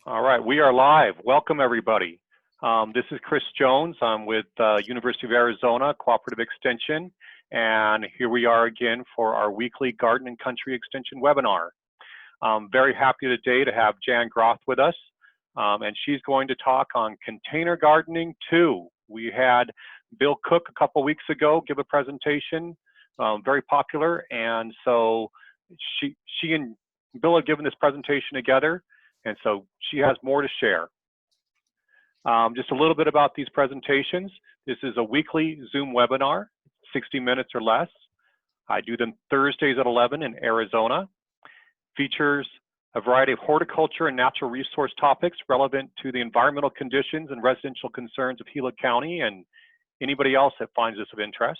All right, we are live. Welcome, everybody. This is Chris Jones. I'm with University of Arizona Cooperative Extension, and here we are again for our weekly Garden and Country Extension webinar. I'm very happy today to have Jan Groth with us, and she's going to talk on Container Gardening 2. We had Bill Cook a couple weeks ago give a presentation, very popular, and so she and Bill have given this presentation together, and so she has more to share. Just a little bit about these presentations. This is a weekly Zoom webinar, 60 minutes or less. I do them Thursdays at 11 in Arizona. Features a variety of horticulture and natural resource topics relevant to the environmental conditions and residential concerns of Gila County and anybody else that finds this of interest.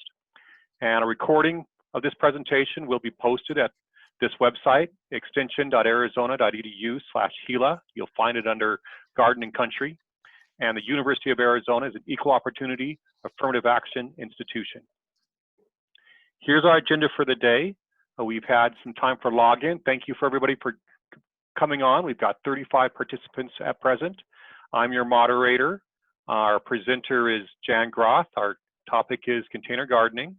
And a recording of this presentation will be posted at this website, extension.arizona.edu/Gila. You'll find it under Garden and Country. And the University of Arizona is an equal opportunity affirmative action institution. Here's our agenda for the day. We've had some time for login. Thank you for everybody for coming on. We've got 35 participants at present. I'm your moderator. Our presenter is Jan Groth. Our topic is container gardening.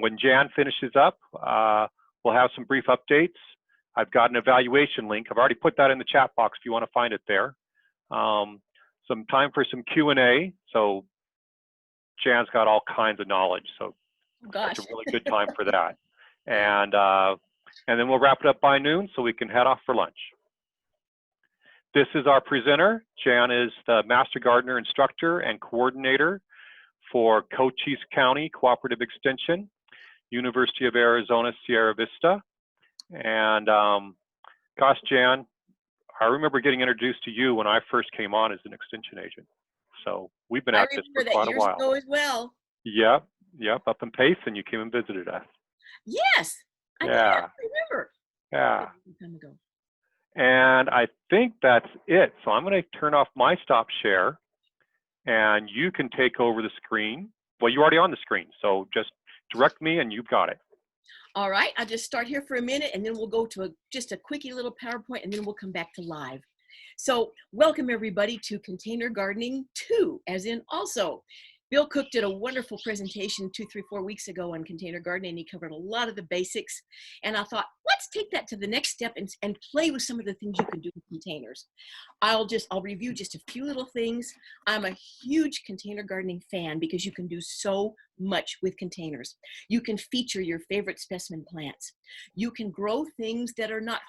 When Jan finishes up, we'll have some brief updates. I've got an evaluation link. I've already put that in the chat box if you want to find it there. Some time for some Q&A. So Jan's got all kinds of knowledge. So Gosh. it's a really good time for that. And then we'll wrap it up by noon so we can head off for lunch. This is our presenter. Jan is the Master Gardener Instructor and Coordinator for Cochise County Cooperative Extension, University of Arizona, Sierra Vista. And gosh, Jan, I remember getting introduced to you when I first came on as an extension agent. So we've been at this for quite a while. I remember that years ago as well. Yep, up in Payson, you came and visited us. Yes, I remember. Yeah. And I think that's it. So I'm going to turn off my stop share, and you can take over the screen. Well, you're already on the screen, so just direct me and you've got it. All right, I'll just start here for a minute and then we'll go to just a quickie little PowerPoint and then we'll come back to live. So welcome everybody to Container Gardening 2, as in also. Bill Cook did a wonderful presentation 2, 3, 4 weeks ago on container gardening. He covered a lot of the basics. And I thought, let's take that to the next step and play with some of the things you can do with containers. I'll review just a few little things. I'm a huge container gardening fan because you can do so much with containers. You can feature your favorite specimen plants. You can grow things that are not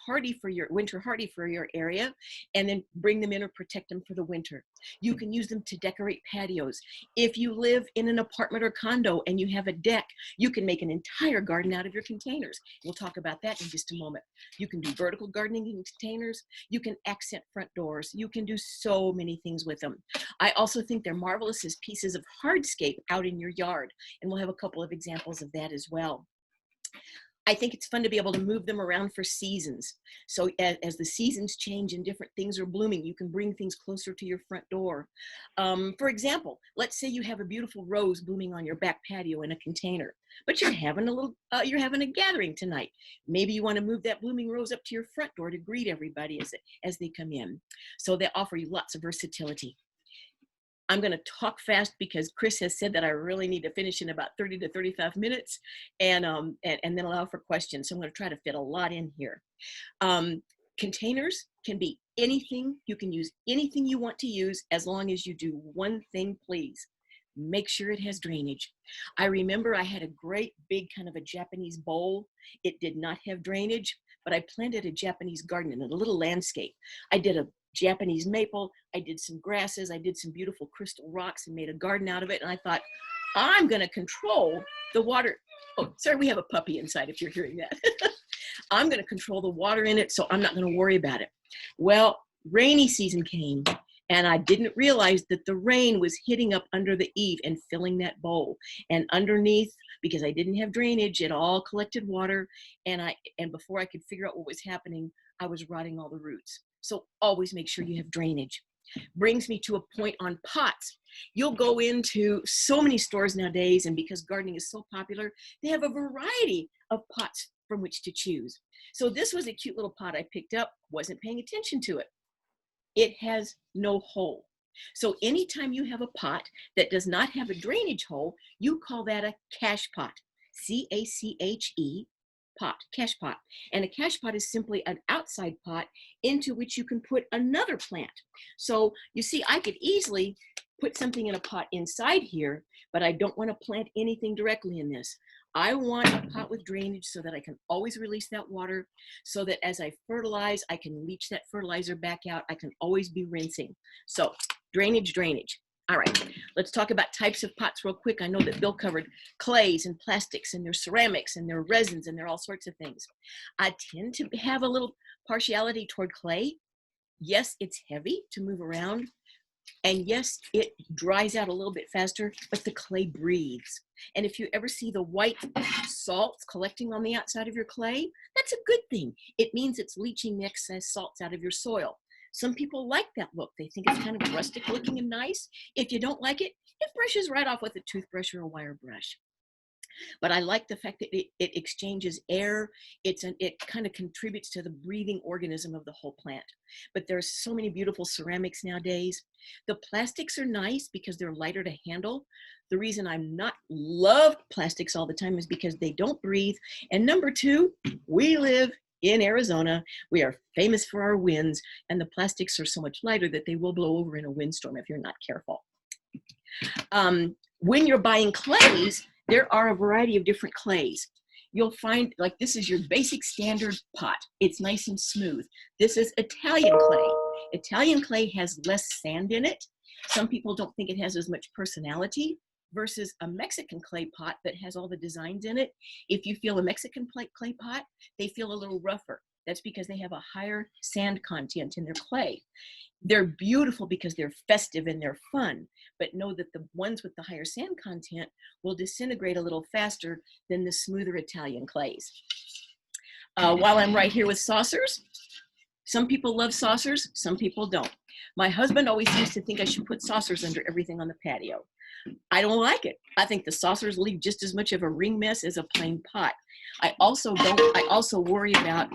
winter hardy for your area and then bring them in or protect them for the winter. You can use them to decorate patios. If you live in an apartment or condo and you have a deck, you can make an entire garden out of your containers. We'll talk about that in just a moment. You can do vertical gardening in containers. You can accent front doors. You can do so many things with them. I also think they're marvelous as pieces of hardscape out in your yard. And we'll have a couple of examples of that as well. I think it's fun to be able to move them around for seasons. So as the seasons change and different things are blooming, you can bring things closer to your front door. For example, let's say you have a beautiful rose blooming on your back patio in a container, but you're having a gathering tonight. Maybe you want to move that blooming rose up to your front door to greet everybody as they come in. So they offer you lots of versatility. I'm going to talk fast because Chris has said that I really need to finish in about 30 to 35 minutes and then allow for questions. So I'm going to try to fit a lot in here. Containers can be anything. You can use anything you want to use as long as you do one thing, please. Make sure it has drainage. I remember I had a great big kind of a Japanese bowl. It did not have drainage, but I planted a Japanese garden in a little landscape. I did a Japanese maple, I did some grasses, I did some beautiful crystal rocks and made a garden out of it. And I thought, I'm going to control the water. Oh, sorry, we have a puppy inside if you're hearing that. I'm going to control the water in it, so I'm not going to worry about it. Well, rainy season came and I didn't realize that the rain was hitting up under the eave and filling that bowl. And underneath, because I didn't have drainage, it all collected water. And before I could figure out what was happening, I was rotting all the roots. So always make sure you have drainage. Brings me to a point on pots. You'll go into so many stores nowadays, and because gardening is so popular, they have a variety of pots from which to choose. So this was a cute little pot I picked up, wasn't paying attention to it. it has no hole. So anytime you have a pot that does not have a drainage hole, you call that a cache pot. C-A-C-H-E, pot, cache pot. And a cache pot is simply an outside pot into which you can put another plant. So you see, I could easily put something in a pot inside here, but I don't want to plant anything directly in this. I want a pot with drainage so that I can always release that water, so that as I fertilize, I can leach that fertilizer back out. I can always be rinsing. So drainage, drainage. All right, let's talk about types of pots real quick. I know that Bill covered clays and plastics, and there's ceramics, and there are resins, and there are all sorts of things. I tend to have a little partiality toward clay. Yes, it's heavy to move around. And yes, it dries out a little bit faster, but the clay breathes. And if you ever see the white salts collecting on the outside of your clay, that's a good thing. It means it's leaching the excess salts out of your soil. Some people like that look. They think it's kind of rustic looking and nice. If you don't like it, it brushes right off with a toothbrush or a wire brush. But I like the fact that it exchanges air. It kind of contributes to the breathing organism of the whole plant. But there's so many beautiful ceramics nowadays. The plastics are nice because they're lighter to handle. The reason I'm not love plastics all the time is because they don't breathe. And number two, we live in Arizona. We are famous for our winds, and the plastics are so much lighter that they will blow over in a windstorm if you're not careful. When you're buying clays, there are a variety of different clays. You'll find, like, this is your basic standard pot. It's nice and smooth. This is Italian clay. Italian clay has less sand in it. Some people don't think it has as much personality versus a Mexican clay pot that has all the designs in it. If you feel a Mexican clay pot, they feel a little rougher. That's because they have a higher sand content in their clay. They're beautiful because they're festive and they're fun, but know that the ones with the higher sand content will disintegrate a little faster than the smoother Italian clays. While I'm right here with saucers, some people love saucers, some people don't. My husband always used to think I should put saucers under everything on the patio. I don't like it. I think the saucers leave just as much of a ring mess as a plain pot. I also worry about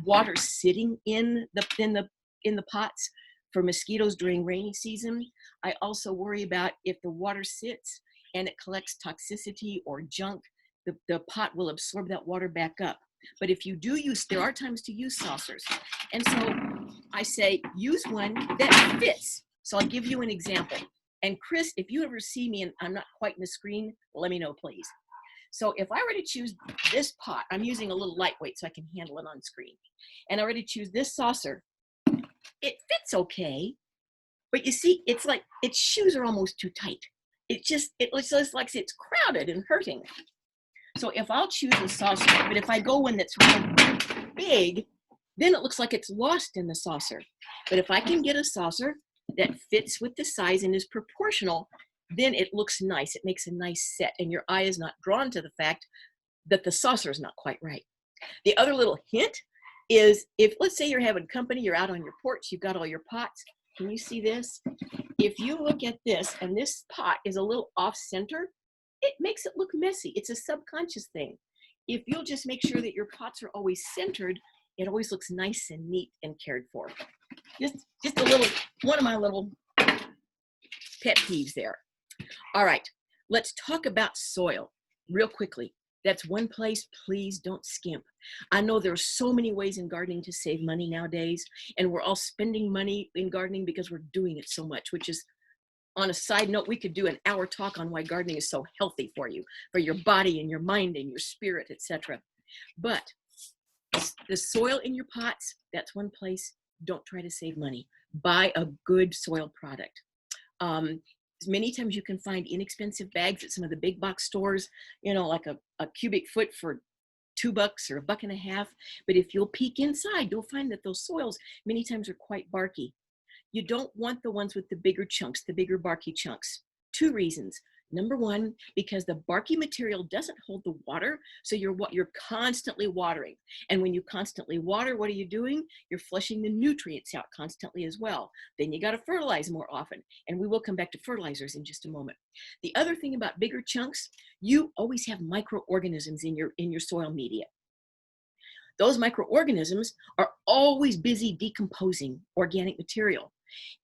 water sitting in the pots for mosquitoes during rainy season. I also worry about if the water sits and it collects toxicity or junk, the pot will absorb that water back up. But if you do use, there are times to use saucers. And so I say, use one that fits. So I'll give you an example. And Chris, if you ever see me and I'm not quite in the screen, let me know, please. So if I were to choose this pot, I'm using a little lightweight so I can handle it on screen. And I were to choose this saucer, it fits okay, but you see, it's like its shoes are almost too tight. It looks just like it's crowded and hurting. So if I'll choose a saucer, but if I go one that's real big, then it looks like it's lost in the saucer. But if I can get a saucer that fits with the size and is proportional, then it looks nice. It makes a nice set, and your eye is not drawn to the fact that the saucer is not quite right. The other little hint is, if let's say you're having company, you're out on your porch, you've got all your pots. Can you see this? If you look at this and this pot is a little off center, it makes it look messy. It's a subconscious thing. If you'll just make sure that your pots are always centered, it always looks nice and neat and cared for. Just a little, one of my little pet peeves there. All right, let's talk about soil real quickly. That's one place, please don't skimp. I know there are so many ways in gardening to save money nowadays, and we're all spending money in gardening because we're doing it so much, which is, on a side note, we could do an hour talk on why gardening is so healthy for you, for your body and your mind and your spirit, etc. But the soil in your pots, that's one place, don't try to save money. Buy a good soil product. Many times you can find inexpensive bags at some of the big box stores, you know, like a cubic foot for $2 or $1.50. But if you'll peek inside, you'll find that those soils many times are quite barky. You don't want the ones with the bigger chunks, the bigger barky chunks. Two reasons. Number one, because the barky material doesn't hold the water, so you're constantly watering. And when you constantly water, what are you doing? You're flushing the nutrients out constantly as well. Then you got to fertilize more often. And we will come back to fertilizers in just a moment. The other thing about bigger chunks, you always have microorganisms in your soil media. Those microorganisms are always busy decomposing organic material.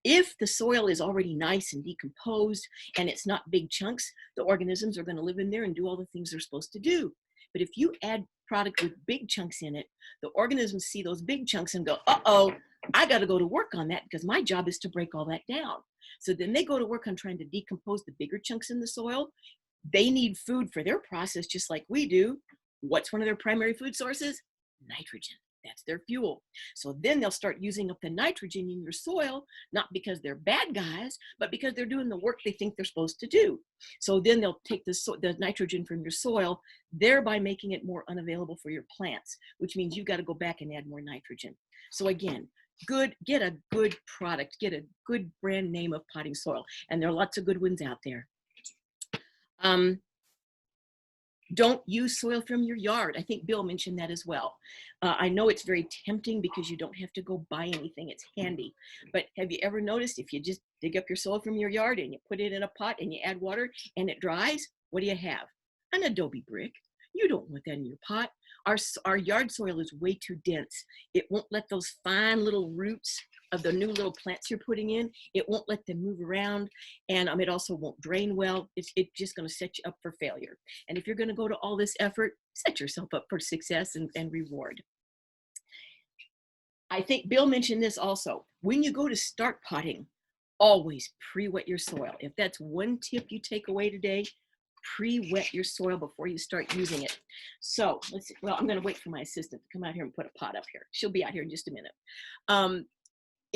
If the soil is already nice and decomposed and it's not big chunks, the organisms are going to live in there and do all the things they're supposed to do. But if you add product with big chunks in it, the organisms see those big chunks and go, uh-oh, I got to go to work on that because my job is to break all that down. So then they go to work on trying to decompose the bigger chunks in the soil. They need food for their process just like we do. What's one of their primary food sources? Nitrogen. That's their fuel. So then they'll start using up the nitrogen in your soil, not because they're bad guys, but because they're doing the work they think they're supposed to do. So then they'll take the nitrogen from your soil, thereby making it more unavailable for your plants, which means you've got to go back and add more nitrogen. So again, get a good product, get a good brand name of potting soil. And there are lots of good ones out there. Don't use soil from your yard. I think Bill mentioned that as well. I know it's very tempting because you don't have to go buy anything. It's handy. But have you ever noticed if you just dig up your soil from your yard and you put it in a pot and you add water and it dries, what do you have? An adobe brick. You don't want that in your pot. Our yard soil is way too dense. It won't let those fine little roots of the new little plants you're putting in, it won't let them move around, and it also won't drain well. It's just going to set you up for failure. And if you're going to go to all this effort, set yourself up for success and reward. I think Bill mentioned this also. When you go to start potting, always pre-wet your soil. If that's one tip you take away today, pre-wet your soil before you start using it. So let's see. Well, I'm going to wait for my assistant to come out here and put a pot up here. She'll be out here in just a minute.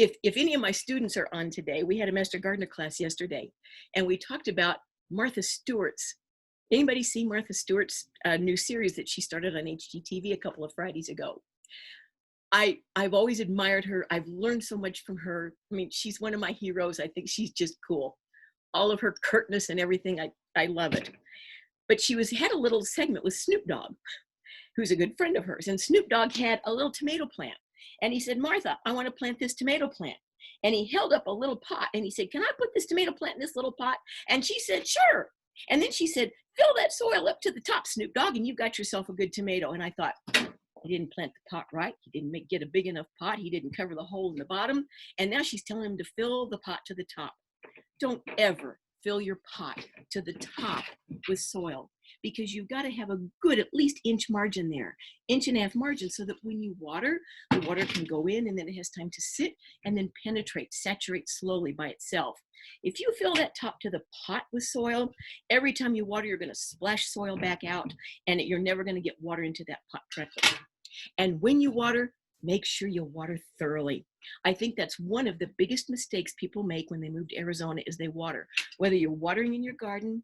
If any of my students are on today, we had a Master Gardener class yesterday, and we talked about Martha Stewart's. Anybody see Martha Stewart's new series that she started on HGTV a couple of Fridays ago? I've always admired her. I've learned so much from her. I mean, she's one of my heroes. I think she's just cool. All of her curtness and everything, I love it. But she had a little segment with Snoop Dogg, who's a good friend of hers. And Snoop Dogg had a little tomato plant. And he said, Martha, I want to plant this tomato plant. And he held up a little pot and he said, can I put this tomato plant in this little pot? And she said, sure. And then she said, fill that soil up to the top, Snoop Dogg, and you've got yourself a good tomato. And I thought, he didn't plant the pot right. He didn't get a big enough pot. He didn't cover the hole in the bottom. And now she's telling him to fill the pot to the top. Don't ever fill your pot to the top with soil, because you've got to have a good at least inch margin there, 1.5 inch margin, so that when you water, the water can go in and then it has time to sit and then penetrate, saturate slowly by itself. If you fill that top to the pot with soil, every time you water, you're going to splash soil back out, and you're never going to get water into that pot correctly. And when you water, make sure you water thoroughly. I think that's one of the biggest mistakes people make when they move to Arizona is they water. Whether you're watering in your garden,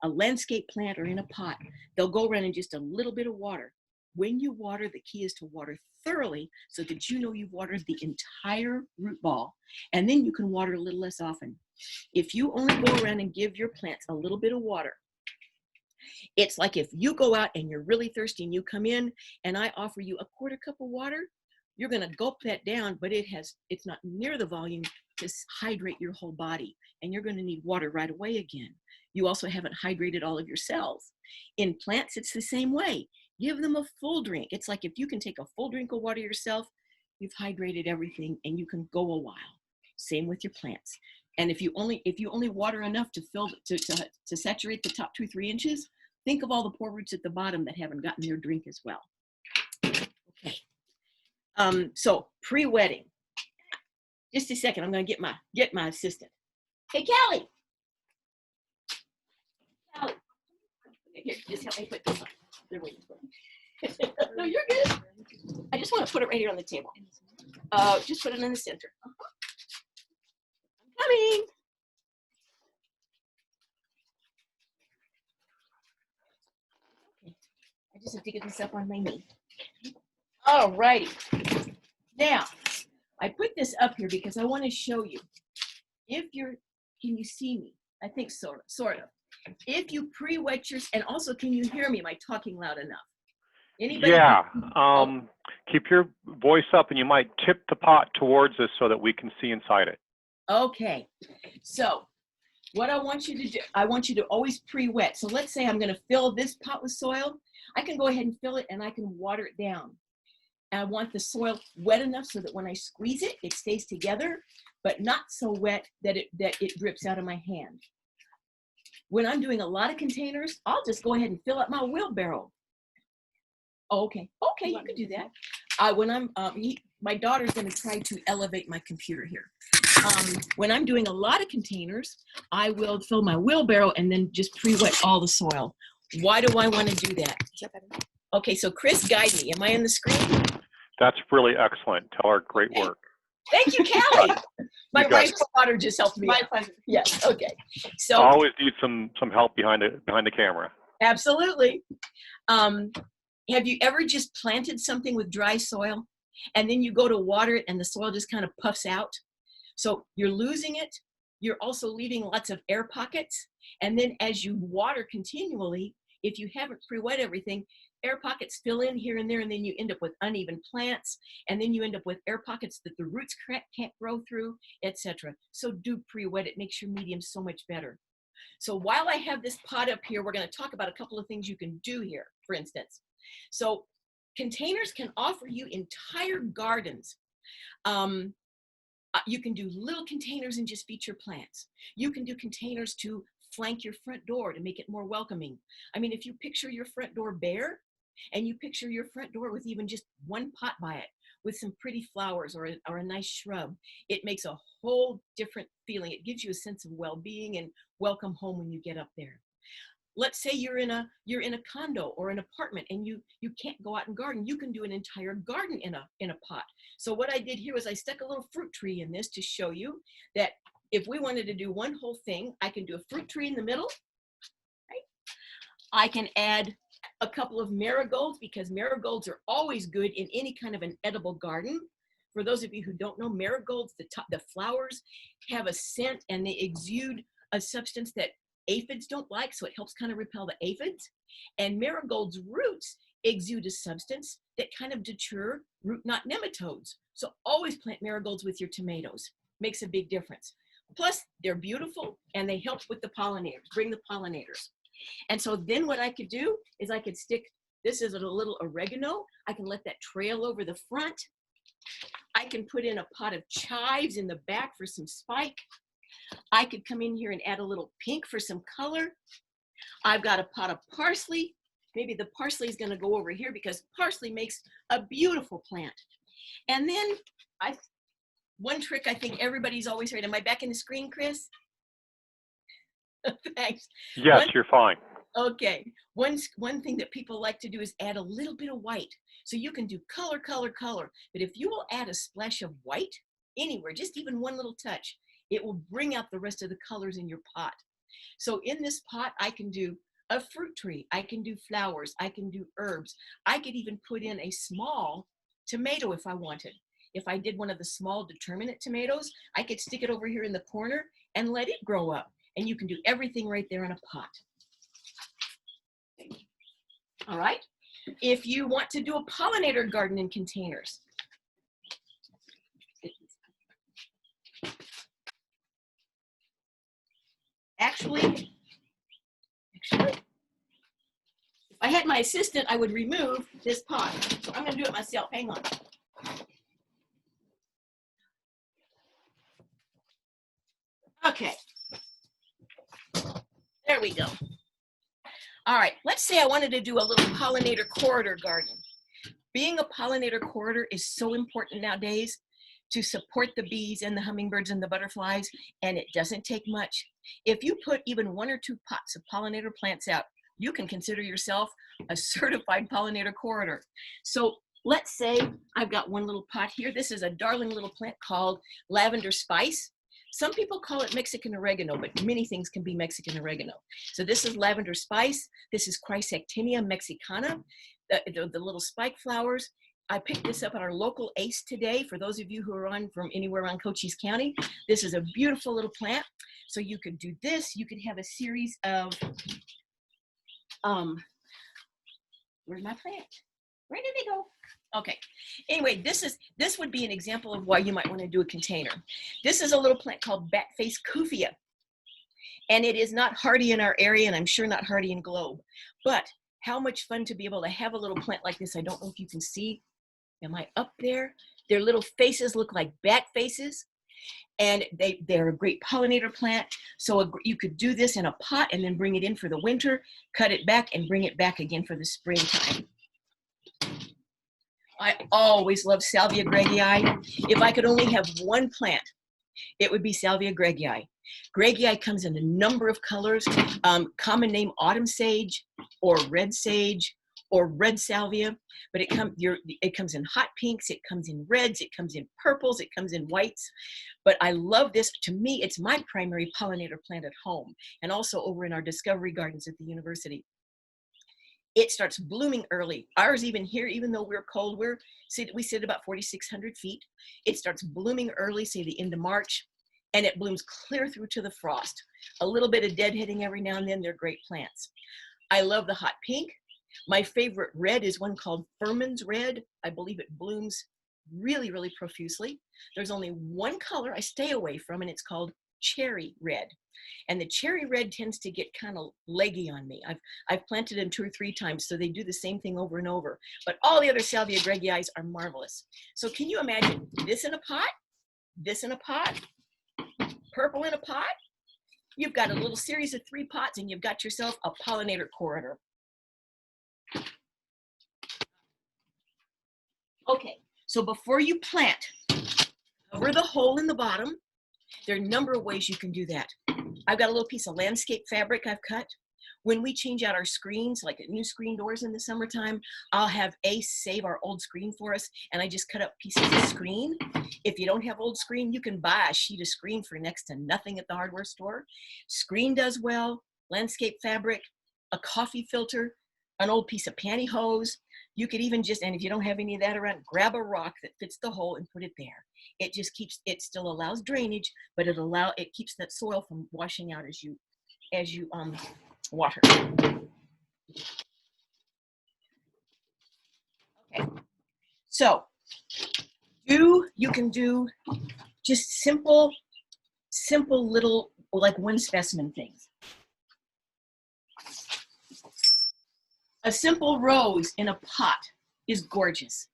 a landscape plant, or in a pot, they'll go around in just a little bit of water. When you water, the key is to water thoroughly so that you know you've watered the entire root ball, and then you can water a little less often. If you only go around and give your plants a little bit of water, it's like if you go out and you're really thirsty and you come in and I offer you a 1/4 cup of water, you're going to gulp that down, but it's not near the volume to hydrate your whole body, and you're going to need water right away again. You also haven't hydrated all of your cells. In plants, it's the same way. Give them a full drink. It's like if you can take a full drink of water yourself, you've hydrated everything and you can go a while. Same with your plants. And if you only water enough to fill to saturate the top 2-3 inches, think of all the poor roots at the bottom that haven't gotten their drink as well. Okay. So pre-wetting. Just a second, I'm going to get my assistant. Hey, Callie. Callie. Here, just help me put this on. They're waiting for me. No, you're good. I just want to put it right here on the table. Just put it in the center. I'm coming. Okay. I just have to get this up on my knee. All righty. Now, I put this up here because I want to show you. Can you see me? I think sort of. If you pre-wet yours, and also can you hear me? Am I talking loud enough? Anybody? Yeah. Keep your voice up, and you might tip the pot towards us so that we can see inside it. Okay. So what I want you to do, I want you to always pre-wet. So let's say I'm going to fill this pot with soil. I can go ahead and fill it, and I can water it down. I want the soil wet enough so that when I squeeze it, it stays together, but not so wet that it drips out of my hand. When I'm doing a lot of containers, I'll just go ahead and fill up my wheelbarrow. Oh, okay, you can do that. When I'm, my daughter's gonna try to elevate my computer here. When I'm doing a lot of containers, I will fill my wheelbarrow and then just pre-wet all the soil. Why do I want to do that? Okay, so Chris, guide me. Am I on the screen? That's really excellent. Tell her great work. Thank you, Callie. My wife water just helped me. My pleasure. Yes. Okay. So I always need some help behind the camera. Absolutely. Have you ever just planted something with dry soil, and then you go to water it, and the soil just kind of puffs out? So you're losing it. You're also leaving lots of air pockets, and then as you water continually, if you haven't pre-wet everything, air pockets fill in here and there, and then you end up with uneven plants, and then you end up with air pockets that the roots can't grow through, etc. So do pre-wet. It makes your medium so much better. So while I have this pot up here, we're going to talk about a couple of things you can do here, for instance. So containers can offer you entire gardens. You can do little containers and just feature plants. You can do containers to flank your front door to make it more welcoming. I mean, if you picture your front door bare, and you picture your front door with even just one pot by it, with some pretty flowers or a nice shrub, it makes a whole different feeling. It gives you a sense of well-being and welcome home when you get up there. Let's say you're in a condo or an apartment and you can't go out and garden. You can do an entire garden in a pot. So what I did here was I stuck a little fruit tree in this to show you that if we wanted to do one whole thing, I can do a fruit tree in the middle. Right? I can add a couple of marigolds, because marigolds are always good in any kind of an edible garden. For those of you who don't know, marigolds, the flowers have a scent and they exude a substance that aphids don't like, so it helps kind of repel the aphids. And marigolds' roots exude a substance that kind of deter root knot nematodes. So always plant marigolds with your tomatoes. Makes a big difference. Plus, they're beautiful and they help with the pollinators, bring the pollinators. And so then what I could do is I could stick, this is a little oregano. I can let that trail over the front. I can put in a pot of chives in the back for some spike. I could come in here and add a little pink for some color. I've got a pot of parsley. Maybe the parsley is going to go over here because parsley makes a beautiful plant. And then one trick I think everybody's always heard. Am I back in the screen, Chris? Thanks. Yes, you're fine. Okay. One thing that people like to do is add a little bit of white. So you can do color, color, color. But if you will add a splash of white anywhere, just even one little touch, it will bring out the rest of the colors in your pot. So in this pot, I can do a fruit tree. I can do flowers. I can do herbs. I could even put in a small tomato if I wanted. If I did one of the small determinate tomatoes, I could stick it over here in the corner and let it grow up. And you can do everything right there in a pot. All right. If you want to do a pollinator garden in containers, actually, if I had my assistant, I would remove this pot. So I'm going to do it myself. Hang on. Okay. There we go. All right, let's say I wanted to do a little pollinator corridor garden. Being a pollinator corridor is so important nowadays to support the bees and the hummingbirds and the butterflies, and it doesn't take much. If you put even 1 or 2 pots of pollinator plants out, you can consider yourself a certified pollinator corridor. So let's say I've got one little pot here. This is a darling little plant called Lavender Spice. Some people call it Mexican oregano, but many things can be Mexican oregano. So this is Lavender Spice. This is Chrysectinia mexicana, the little spike flowers. I picked this up at our local ACE today. For those of you who are on from anywhere around Cochise County, this is a beautiful little plant. So you could do this. You could have a series of, where's my plant? Where did they go? Okay. Anyway, this would be an example of why you might want to do a container. This is a little plant called Bat-Face Kufia. And it is not hardy in our area, and I'm sure not hardy in Globe. But how much fun to be able to have a little plant like this. I don't know if you can see. Am I up there? Their little faces look like bat faces. And they're a great pollinator plant. So you could do this in a pot and then bring it in for the winter, cut it back and bring it back again for the springtime. I always love Salvia Gregii. If I could only have one plant, it would be Salvia Gregii. Gregii comes in a number of colors. Common name autumn sage or red sage or red salvia, but it comes in hot pinks, it comes in reds, it comes in purples, it comes in whites. But I love this. To me, it's my primary pollinator plant at home and also over in our discovery gardens at the university. It starts blooming early. Ours even here, even though we're cold, we sit about 4,600 feet. It starts blooming early, say the end of March, and it blooms clear through to the frost. A little bit of deadheading every now and then. They're great plants. I love the hot pink. My favorite red is one called Furman's Red. I believe it blooms really, really profusely. There's only one color I stay away from, and it's called cherry red. And the cherry red tends to get kind of leggy on me. I've planted them 2 or 3 times, so they do the same thing over and over. But all the other Salvia Gregii are marvelous. So can you imagine this in a pot, this in a pot, purple in a pot? You've got a little series of 3 pots, and you've got yourself a pollinator corridor. Okay, so before you plant, cover the hole in the bottom. There are a number of ways you can do that. I've got a little piece of landscape fabric I've cut. When we change out our screens, like new screen doors in the summertime, I'll have Ace save our old screen for us, and I just cut up pieces of screen. If you don't have old screen, you can buy a sheet of screen for next to nothing at the hardware store. Screen does well, landscape fabric, a coffee filter, an old piece of pantyhose. You could even just, and if you don't have any of that around, grab a rock that fits the hole and put it there. It just keeps, it still allows drainage, but it keeps that soil from washing out as you water. Okay, so you can do just simple little, like 1 specimen things. A simple rose in a pot is gorgeous.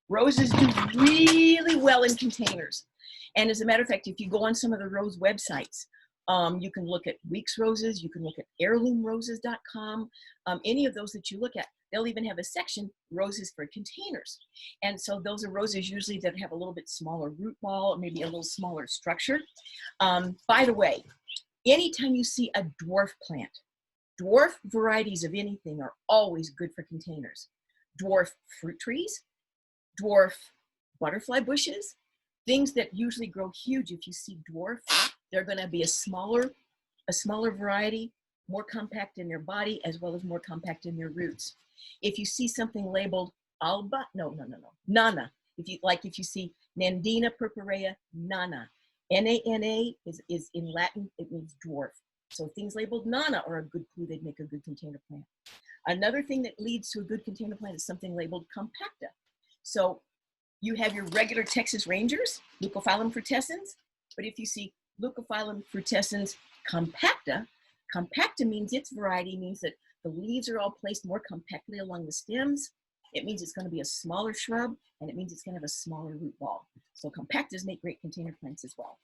Roses do really well in containers. And as a matter of fact, if you go on some of the rose websites, you can look at Weeks Roses, you can look at heirloomroses.com, any of those that you look at, they'll even have a section, roses for containers. And so those are roses usually that have a little bit smaller root ball, maybe a little smaller structure. By the way, anytime you see a dwarf plant, dwarf varieties of anything are always good for containers. Dwarf fruit trees, dwarf butterfly bushes, things that usually grow huge. If you see dwarf, they're going to be a smaller variety, more compact in their body as well as more compact in their roots. If you see something labeled Nana, if you see Nandina purpurea Nana, N-A-N-A is in Latin, it means dwarf. So things labeled Nana are a good clue they'd make a good container plant. Another thing that leads to a good container plant is something labeled compacta. So you have your regular Texas Rangers, Leucophyllum frutescens, but if you see Leucophyllum frutescens compacta, compacta means its variety means that the leaves are all placed more compactly along the stems. It means it's going to be a smaller shrub, and it means it's going to have a smaller root ball. So compactas make great container plants as well.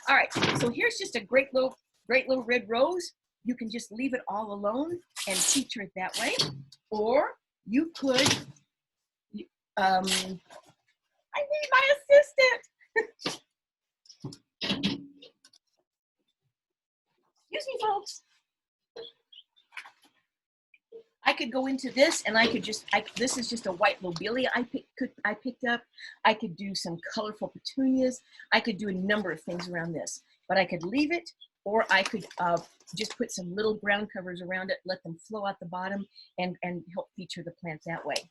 All right, so here's just a great little red rose. You can just leave it all alone and feature it that way. Or you could, I need my assistant. Excuse me, folks. I could go into this and I could just, this is just a white lobelia I picked up. I could do some colorful petunias. I could do a number of things around this, but I could leave it, or I could just put some little ground covers around it, let them flow out the bottom and help feature the plant that way.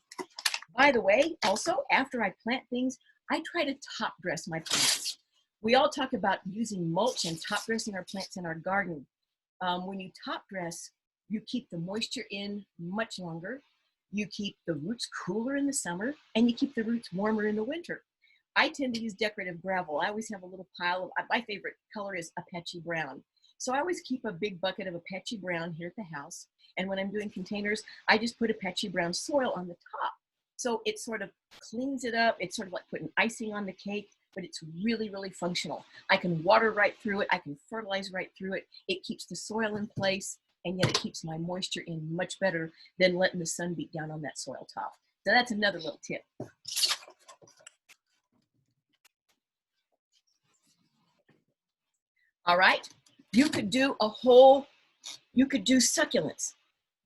By the way, also, after I plant things, I try to top dress my plants. We all talk about using mulch and top dressing our plants in our garden. When you top dress, you keep the moisture in much longer, you keep the roots cooler in the summer, and you keep the roots warmer in the winter. I tend to use decorative gravel. I always have a little pile of, my favorite color is Apache brown. So I always keep a big bucket of Apache brown here at the house. And when I'm doing containers, I just put Apache brown soil on the top. So it sort of cleans it up. It's sort of like putting icing on the cake, but it's really, really functional. I can water right through it. I can fertilize right through it. It keeps the soil in place, and yet it keeps my moisture in much better than letting the sun beat down on that soil top. So that's another little tip. All right, you could do succulents.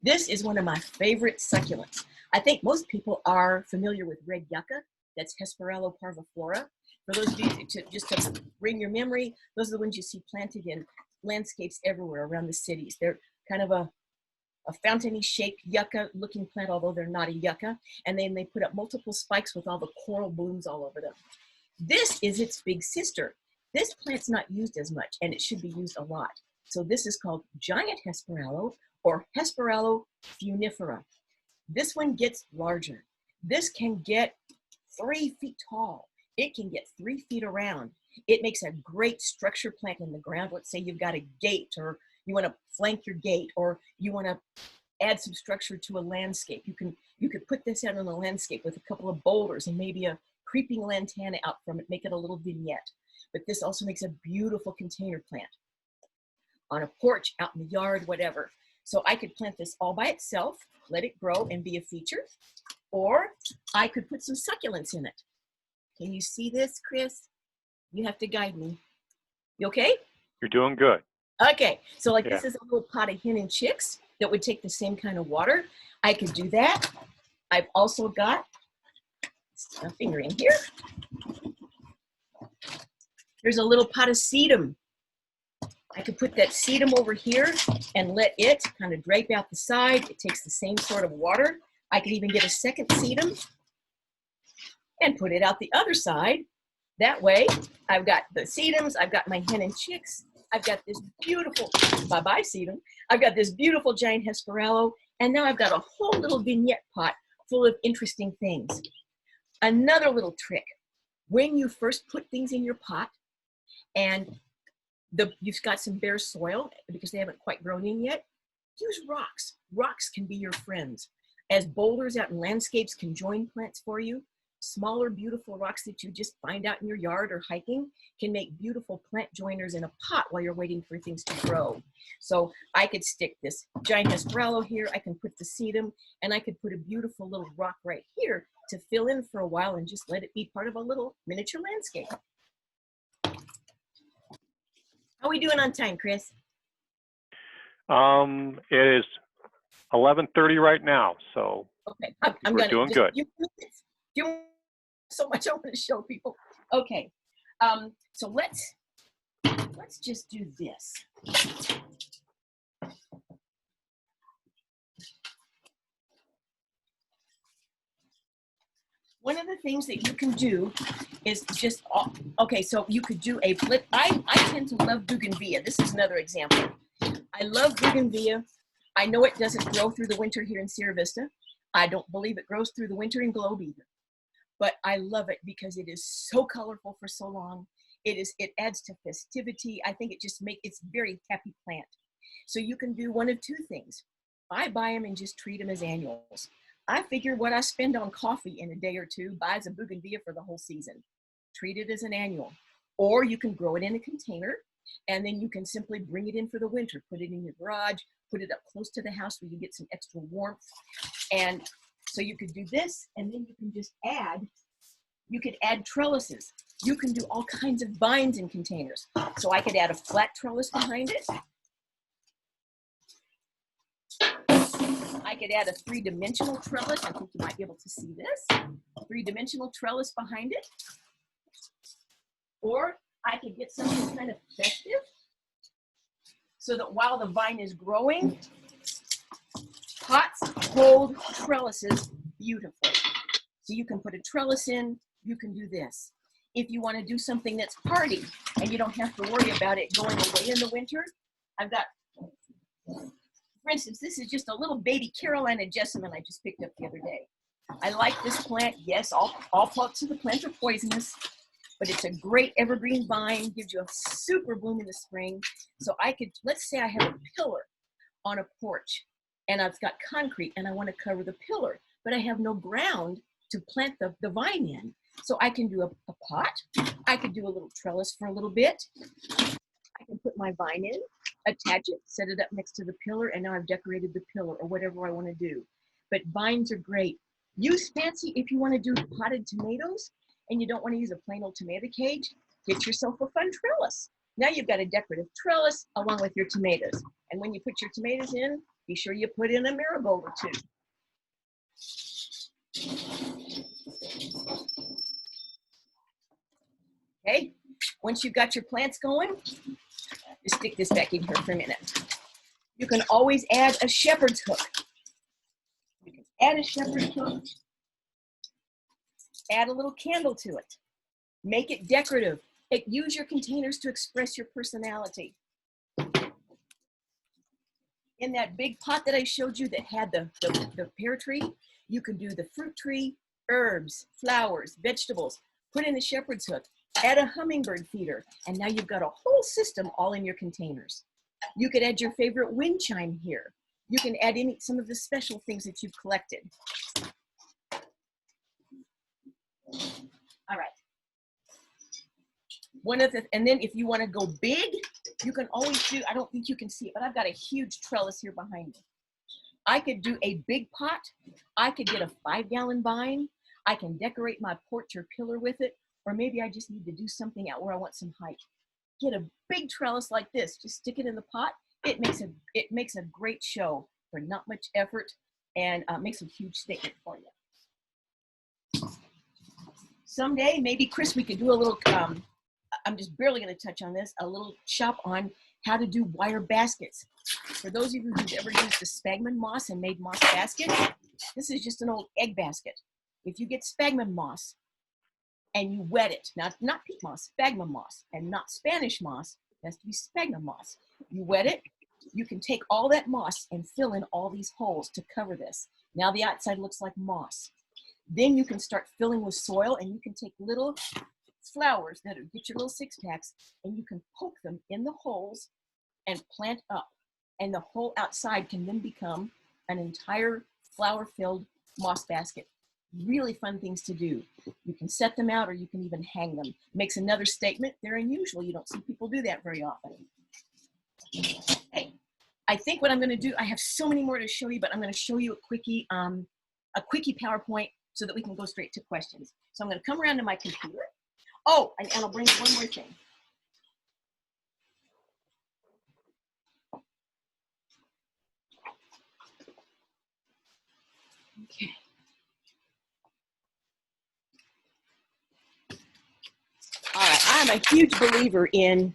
This is one of my favorite succulents. I think most people are familiar with red yucca. That's Hesperalo parviflora. For those of you, just to bring your memory, those are the ones you see planted in landscapes everywhere around the cities. They're kind of a fountainy shaped yucca looking plant, although they're not a yucca. And then they put up multiple spikes with all the coral blooms all over them. This is its big sister. This plant's not used as much, and it should be used a lot. So this is called giant Hesperalo, or Hesperalo funifera. This one gets larger. This can get 3 feet tall. It can get 3 feet around. It makes a great structure plant in the ground. Let's say you've got a gate, or you want to flank your gate, or you want to add some structure to a landscape. You could put this out on the landscape with a couple of boulders and maybe a creeping lantana out from it, make it a little vignette. But this also makes a beautiful container plant on a porch, out in the yard, whatever. So I could plant this all by itself, let it grow and be a feature, or I could put some succulents in it. Can you see this, Chris? You have to guide me. You okay? You're doing good. Okay, so like this is a little pot of hen and chicks that would take the same kind of water. I could do that. I've also got a finger in here. There's a little pot of sedum. I could put that sedum over here and let it kind of drape out the side. It takes the same sort of water. I could even get a second sedum and put it out the other side. That way, I've got the sedums, I've got my hen and chicks, I've got this beautiful, bye-bye sedum, I've got this beautiful giant Hesperalo, and now I've got a whole little vignette pot full of interesting things. Another little trick, when you first put things in your pot and you've got some bare soil because they haven't quite grown in yet, use rocks. Rocks can be your friends. As boulders out in landscapes can join plants for you, smaller, beautiful rocks that you just find out in your yard or hiking can make beautiful plant joiners in a pot while you're waiting for things to grow. So I could stick this giant Hesperalo here, I can put the sedum, and I could put a beautiful little rock right here to fill in for a while and just let it be part of a little miniature landscape. How are we doing on time, Chris? It is 11:30 right now, so okay. We're doing good. So much I want to show people. Okay, so let's just do this. One of the things that you can do is just, okay, so you could do a flip. I tend to love bougainvillea. This is another example. I love bougainvillea. I know it doesn't grow through the winter here in Sierra Vista. I don't believe it grows through the winter in Globe either. But I love it because it is so colorful for so long. It adds to festivity. I think it's a very happy plant. So you can do one of two things. I buy them and just treat them as annuals. I figure what I spend on coffee in a day or two buys a bougainvillea for the whole season. Treat it as an annual. Or you can grow it in a container, and then you can simply bring it in for the winter. Put it in your garage, put it up close to the house where you get some extra warmth. And so you could do this, and then you can just add trellises. You can do all kinds of vines in containers. So I could add a flat trellis behind it. I could add a 3-dimensional trellis. I think you might be able to see this. 3-dimensional trellis behind it. Or I could get something kind of festive so that while the vine is growing, pots hold trellises beautifully. So you can put a trellis in, you can do this. If you want to do something that's hardy and you don't have to worry about it going away in the winter, I've got, for instance, this is just a little baby Carolina jessamine I just picked up the other day. I like this plant. Yes, all parts of the plant are poisonous, but it's a great evergreen vine, gives you a super bloom in the spring. So I could, let's say I have a pillar on a porch and I've got concrete and I want to cover the pillar, but I have no ground to plant the vine in. So I can do a pot. I could do a little trellis for a little bit. I can put my vine in, attach it, set it up next to the pillar, and now I've decorated the pillar or whatever I want to do. But vines are great. Use fancy if you want to do potted tomatoes and you don't want to use a plain old tomato cage, get yourself a fun trellis. Now you've got a decorative trellis along with your tomatoes. And when you put your tomatoes in, be sure you put in a marigold or two. Okay, once you've got your plants going, just stick this back in here for a minute. You can always add a shepherd's hook. You can add a shepherd's hook, add a little candle to it, make it decorative. Use your containers to express your personality. In that big pot that I showed you that had the pear tree, you can do the fruit tree, herbs, flowers, vegetables, put in the shepherd's hook, add a hummingbird feeder, and now you've got a whole system all in your containers. You could add your favorite wind chime here. You can add some of the special things that you've collected. All right. And then if you want to go big, you can always do, I don't think you can see it, but I've got a huge trellis here behind me. I could do a big pot. I could get a 5-gallon vine. I can decorate my porch or pillar with it, or maybe I just need to do something out where I want some height. Get a big trellis like this, just stick it in the pot. It makes a great show for not much effort and makes a huge statement for you. Someday, maybe Chris, we could do a little, I'm just barely going to touch on this, a little shop on how to do wire baskets. For those of you who've ever used the sphagnum moss and made moss baskets, this is just an old egg basket. If you get sphagnum moss and you wet it, not peat moss, sphagnum moss, and not Spanish moss, it has to be sphagnum moss. You wet it, you can take all that moss and fill in all these holes to cover this. Now the outside looks like moss. Then you can start filling with soil, and you can take little flowers that get your little 6-packs, and you can poke them in the holes and plant up. And the whole outside can then become an entire flower-filled moss basket. Really fun things to do. You can set them out or you can even hang them. Makes another statement. They're unusual. You don't see people do that very often. Hey, I think what I'm going to do, I have so many more to show you, but I'm going to show you a quickie PowerPoint so that we can go straight to questions. So I'm going to come around to my computer. Oh, and I'll bring one more thing. Okay. All right, I'm a huge believer in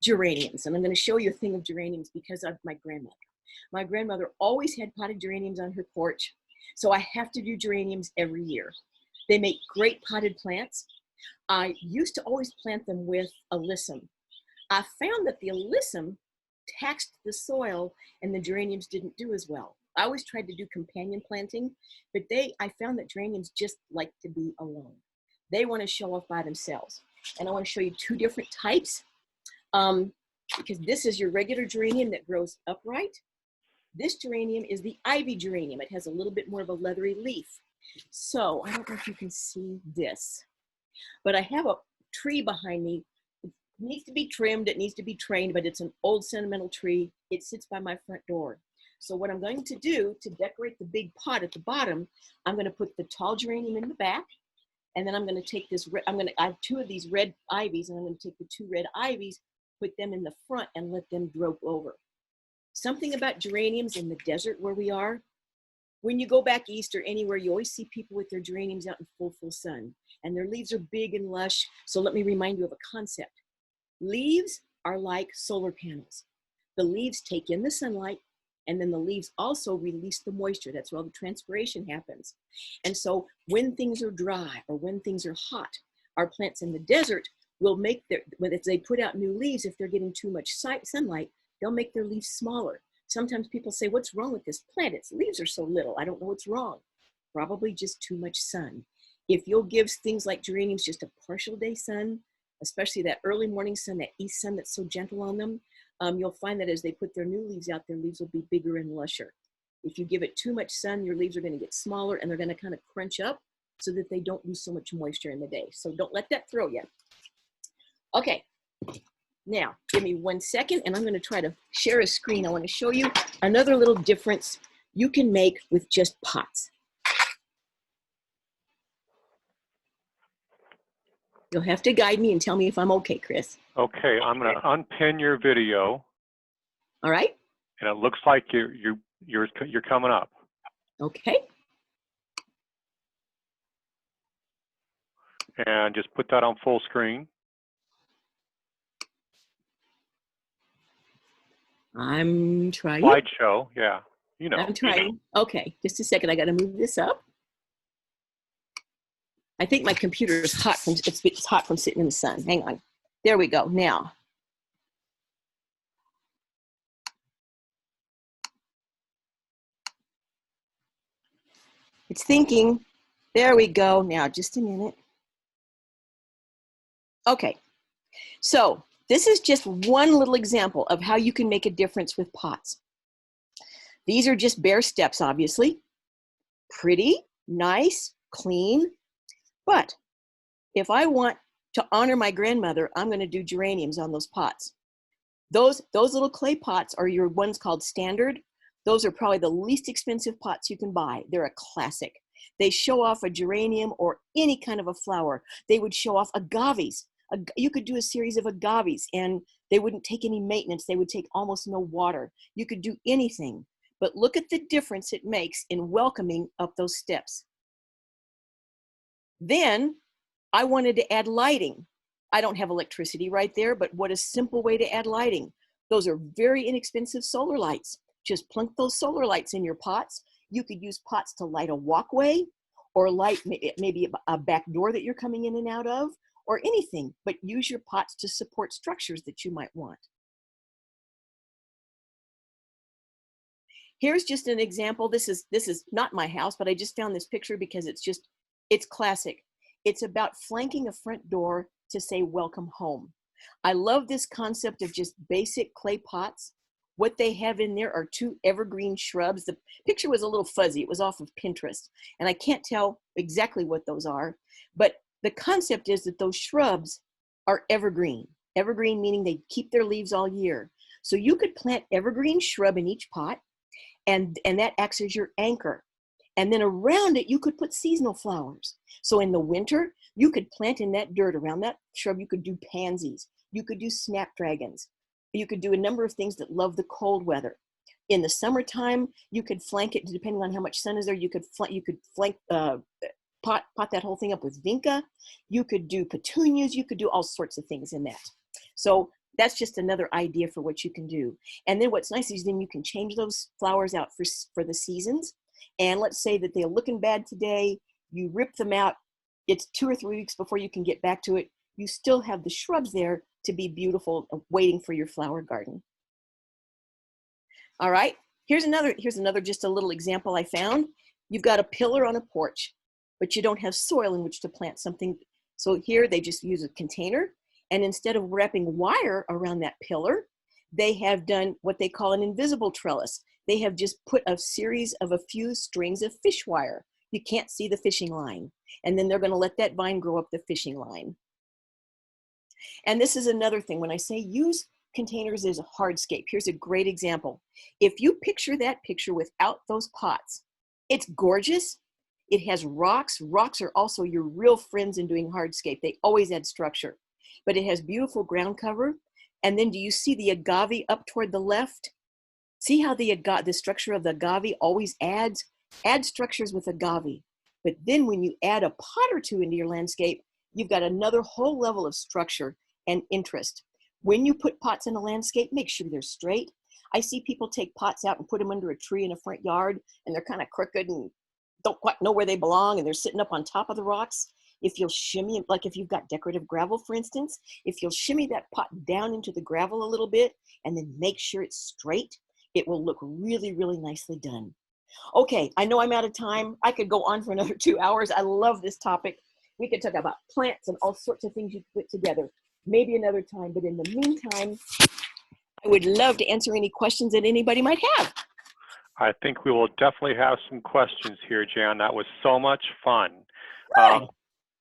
geraniums, and I'm going to show you a thing of geraniums because of my grandmother. My grandmother always had potted geraniums on her porch, so I have to do geraniums every year. They make great potted plants. I used to always plant them with alyssum. I found that the alyssum taxed the soil and the geraniums didn't do as well. I always tried to do companion planting, but I found that geraniums just like to be alone. They want to show off by themselves. And I want to show you 2 different types because this is your regular geranium that grows upright. This geranium is the Ivy Geranium. It has a little bit more of a leathery leaf. So I don't know if you can see this, but I have a tree behind me. It needs to be trimmed. It needs to be trained, but it's an old sentimental tree. It sits by my front door. So what I'm going to do to decorate the big pot at the bottom, I'm going to put the tall geranium in the back. And then I'm going to take this, I have 2 of these red ivies, and I'm going to take the 2 red ivies, put them in the front and let them droop over. Something about geraniums in the desert where we are, when you go back east or anywhere, you always see people with their geraniums out in full sun, and their leaves are big and lush. So let me remind you of a concept. Leaves are like solar panels. The leaves take in the sunlight, and then the leaves also release the moisture. That's where all the transpiration happens. And so when things are dry or when things are hot, our plants in the desert will make as they put out new leaves, if they're getting too much sunlight, they'll make their leaves smaller. Sometimes people say, what's wrong with this plant? Its leaves are so little. I don't know what's wrong. Probably just too much sun. If you'll give things like geraniums just a partial day sun, especially that early morning sun, that east sun that's so gentle on them, you'll find that as they put their new leaves out, their leaves will be bigger and lusher. If you give it too much sun, your leaves are going to get smaller and they're going to kind of crunch up. so that they don't lose so much moisture in the day. So don't let that throw you. Okay, now give me 1 second and I'm going to try to share a screen. I want to show you another little difference you can make with just pots. You'll have to guide me and tell me if I'm okay, Chris. Okay, I'm going to unpin your video. All right. And it looks like you're coming up. Okay. And just put that on full screen. I'm trying. Slideshow, yeah. You know. I'm trying. Okay, just a second. I got to move this up. I think my computer is hot from it's hot from sitting in the sun. Hang on. There we go. Now. It's thinking. There we go. Now, just a minute. Okay. So this is just one little example of how you can make a difference with pots. These are just bare steps, obviously. Pretty, nice, clean. But if I want to honor my grandmother, I'm going to do geraniums on those pots. Those little clay pots are your ones called standard. Those are probably the least expensive pots you can buy. They're a classic. They show off a geranium or any kind of a flower. They would show off agaves. You could do a series of agaves and they wouldn't take any maintenance. They would take almost no water. You could do anything. But look at the difference it makes in welcoming up those steps. Then I wanted to add lighting. I don't have electricity right there, but what a simple way to add lighting. Those are very inexpensive solar lights. Just plunk those solar lights in your pots. You could use pots to light a walkway or light maybe a back door that you're coming in and out of or anything, but use your pots to support structures that you might want. Here's just an example. This is not my house, but I just found this picture because it's classic. It's about flanking a front door to say welcome home. I love this concept of just basic clay pots. What they have in there are 2 evergreen shrubs. The picture was a little fuzzy. It was off of Pinterest, and I can't tell exactly what those are, but the concept is that those shrubs are evergreen. Evergreen meaning they keep their leaves all year. So you could plant evergreen shrub in each pot, and that acts as your anchor. And then around it, you could put seasonal flowers. So in the winter, you could plant in that dirt around that shrub. You could do pansies. You could do snapdragons. You could do a number of things that love the cold weather. In the summertime, you could flank it, depending on how much sun is there, you could pot that whole thing up with Vinca. You could do petunias. You could do all sorts of things in that. So that's just another idea for what you can do. And then what's nice is then you can change those flowers out for the seasons. And let's say that they're looking bad today, you rip them out, it's 2 or 3 weeks before you can get back to it. You still have the shrubs there to be beautiful, waiting for your flower garden. All right, here's another just a little example I found. You've got a pillar on a porch, but you don't have soil in which to plant something. So here they just use a container, and instead of wrapping wire around that pillar, they have done what they call an invisible trellis. They have just put a series of a few strings of fish wire. You can't see the fishing line. And then they're going to let that vine grow up the fishing line. And this is another thing. When I say use containers as a hardscape, here's a great example. If you picture that picture without those pots, it's gorgeous. It has rocks. Rocks are also your real friends in doing hardscape. They always add structure. But it has beautiful ground cover. And then do you see the agave up toward the left? See how the structure of the agave always adds structures with agave. But then when you add a pot or 2 into your landscape, you've got another whole level of structure and interest. When you put pots in a landscape, make sure they're straight. I see people take pots out and put them under a tree in a front yard, and they're kind of crooked and don't quite know where they belong, and they're sitting up on top of the rocks. If you'll shimmy, like if you've got decorative gravel, for instance, if you'll shimmy that pot down into the gravel a little bit and then make sure it's straight, it will look really, really nicely done. Okay, I know I'm out of time. I could go on for another 2 hours. I love this topic. We could talk about plants and all sorts of things you put together. Maybe another time, but in the meantime, I would love to answer any questions that anybody might have. I think we will definitely have some questions here, Jan. That was so much fun. Good.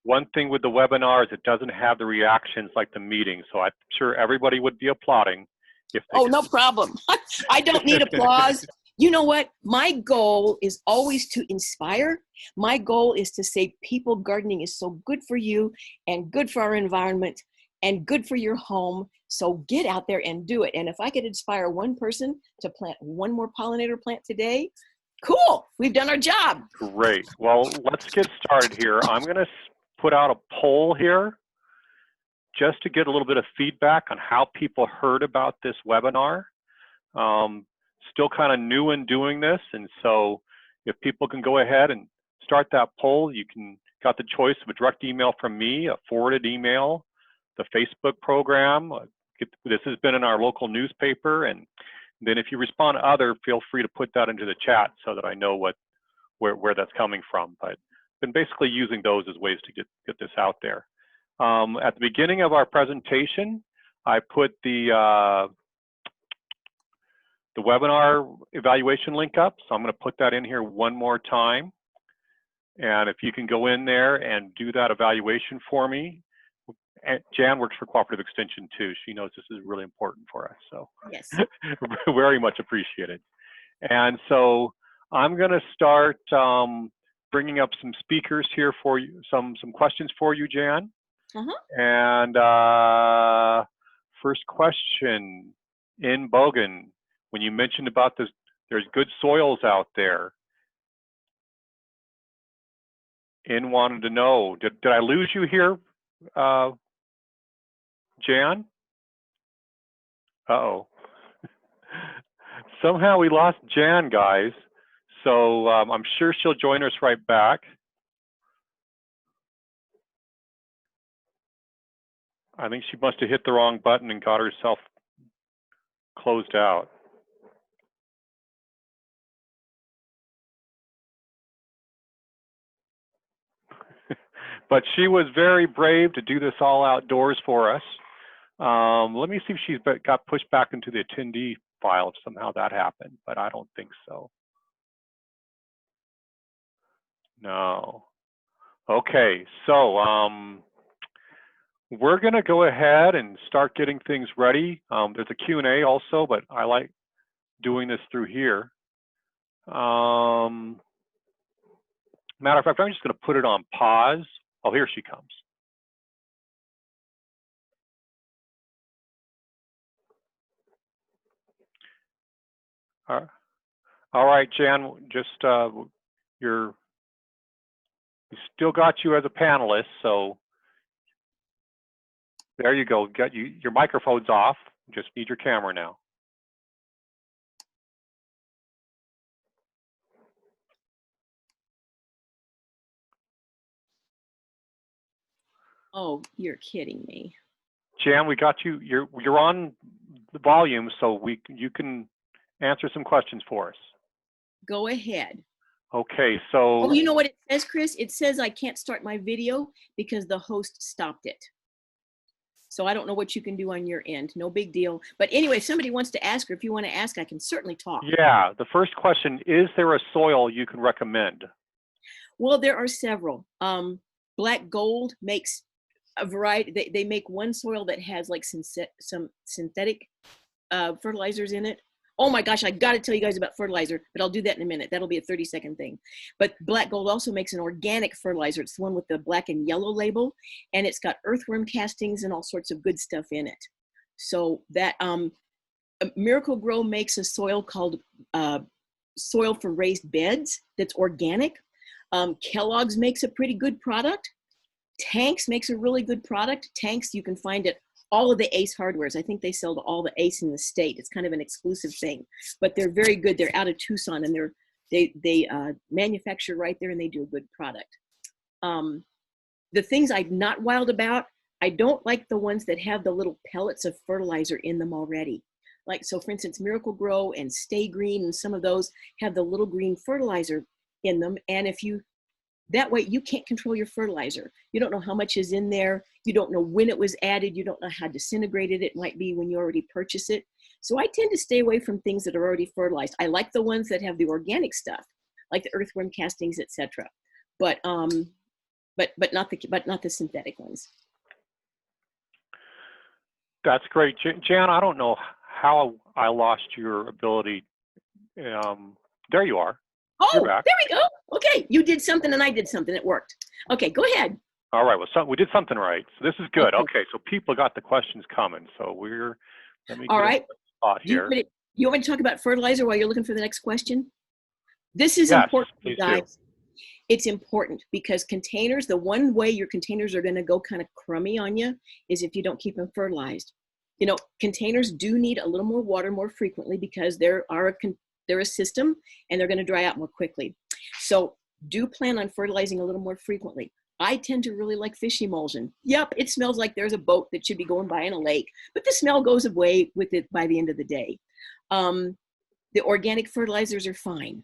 One thing with the webinar is it doesn't have the reactions like the meeting, so I'm sure everybody would be applauding if they Oh, no problem. I don't need applause. You know what? My goal is always to inspire. My goal is to say, people, gardening is so good for you and good for our environment and good for your home. So get out there and do it. And if I could inspire one person to plant one more pollinator plant today, cool. We've done our job. Great. Well, let's get started here. I'm going to put out a poll here just to get a little bit of feedback on how people heard about this webinar. Still kind of new in doing this, and so if people can go ahead and start that poll, you got the choice of a direct email from me, a forwarded email, the Facebook program. This has been in our local newspaper, and then if you respond to other, feel free to put that into the chat so that I know where that's coming from. But been basically using those as ways to get this out there. At the beginning of our presentation, I put the webinar evaluation link up, so I'm going to put that in here one more time. And if you can go in there and do that evaluation for me. And Jan works for Cooperative Extension too. She knows this is really important for us, so yes, very much appreciated. And so I'm going to start bringing up some speakers here for you, some questions for you, Jan. And first question in Bogan. When you mentioned about this, there's good soils out there. In wanted to know, did I lose you here, Jan? Uh-oh. Somehow we lost Jan, guys. So I'm sure she'll join us right back. I think she must have hit the wrong button and got herself closed out. But she was very brave to do this all outdoors for us. Let me see if she's got pushed back into the attendee file if somehow that happened, but I don't think so. No. Okay, so we're going to go ahead and start getting things ready. There's a Q&A also, but I like doing this through here. Matter of fact, I'm just going to put it on pause. Oh, here she comes. All right, Jan, just we still got you as a panelist, so there you go. Got you. Your microphone's off. Just need your camera now. Oh, you're kidding me. Jan, we got you. You're on the volume, so you can answer some questions for us. Go ahead. Okay, so. Oh, you know what it says, Chris? It says I can't start my video because the host stopped it. So I don't know what you can do on your end. No big deal. But anyway, if somebody wants to ask, or if you want to ask, I can certainly talk. Yeah, the first question, is there a soil you can recommend? Well, there are several. Black Gold makes a variety. They make one soil that has like some synthetic fertilizers in it. Oh my gosh, I got to tell you guys about fertilizer, but I'll do that in a minute. That'll be a 30-second thing. But Black Gold also makes an organic fertilizer. It's the one with the black and yellow label, and it's got earthworm castings and all sorts of good stuff in it. So that Miracle Grow makes a soil called Soil for Raised Beds that's organic. Kellogg's makes a pretty good product. Tanks makes a really good product. Tanks you can find at all of the Ace Hardwares. I think they sell to all the Ace in the state. It's kind of an exclusive thing, but they're very good. They're out of Tucson, and they manufacture right there, and they do a good product. The things I'm not wild about, I don't like the ones that have the little pellets of fertilizer in them already. Like, so for instance, Miracle Grow and Stay Green and some of those have the little green fertilizer in them. And that way you can't control your fertilizer. You don't know how much is in there. You don't know when it was added. You don't know how disintegrated it might be when you already purchase it. So I tend to stay away from things that are already fertilized. I like the ones that have the organic stuff, like the earthworm castings, etc. But but not the synthetic ones. That's great. Jan, I don't know how I lost your ability. There you are. Oh, You're back. there we go. Okay, you did something and I did something. It worked. Okay, go ahead. All right. Well, we did something right. So this is good. Okay. So people got the questions coming. So let me All get right. a spot here. You want me to talk about fertilizer while you're looking for the next question? This is yes, important, please guys. Do. It's important because containers, the one way your containers are going to go kind of crummy on you is if you don't keep them fertilized. You know, containers do need a little more water more frequently because they're a system and they're going to dry out more quickly. So do plan on fertilizing a little more frequently. I tend to really like fish emulsion. Yep, it smells like there's a boat that should be going by in a lake, but the smell goes away with it by the end of the day. The organic fertilizers are fine.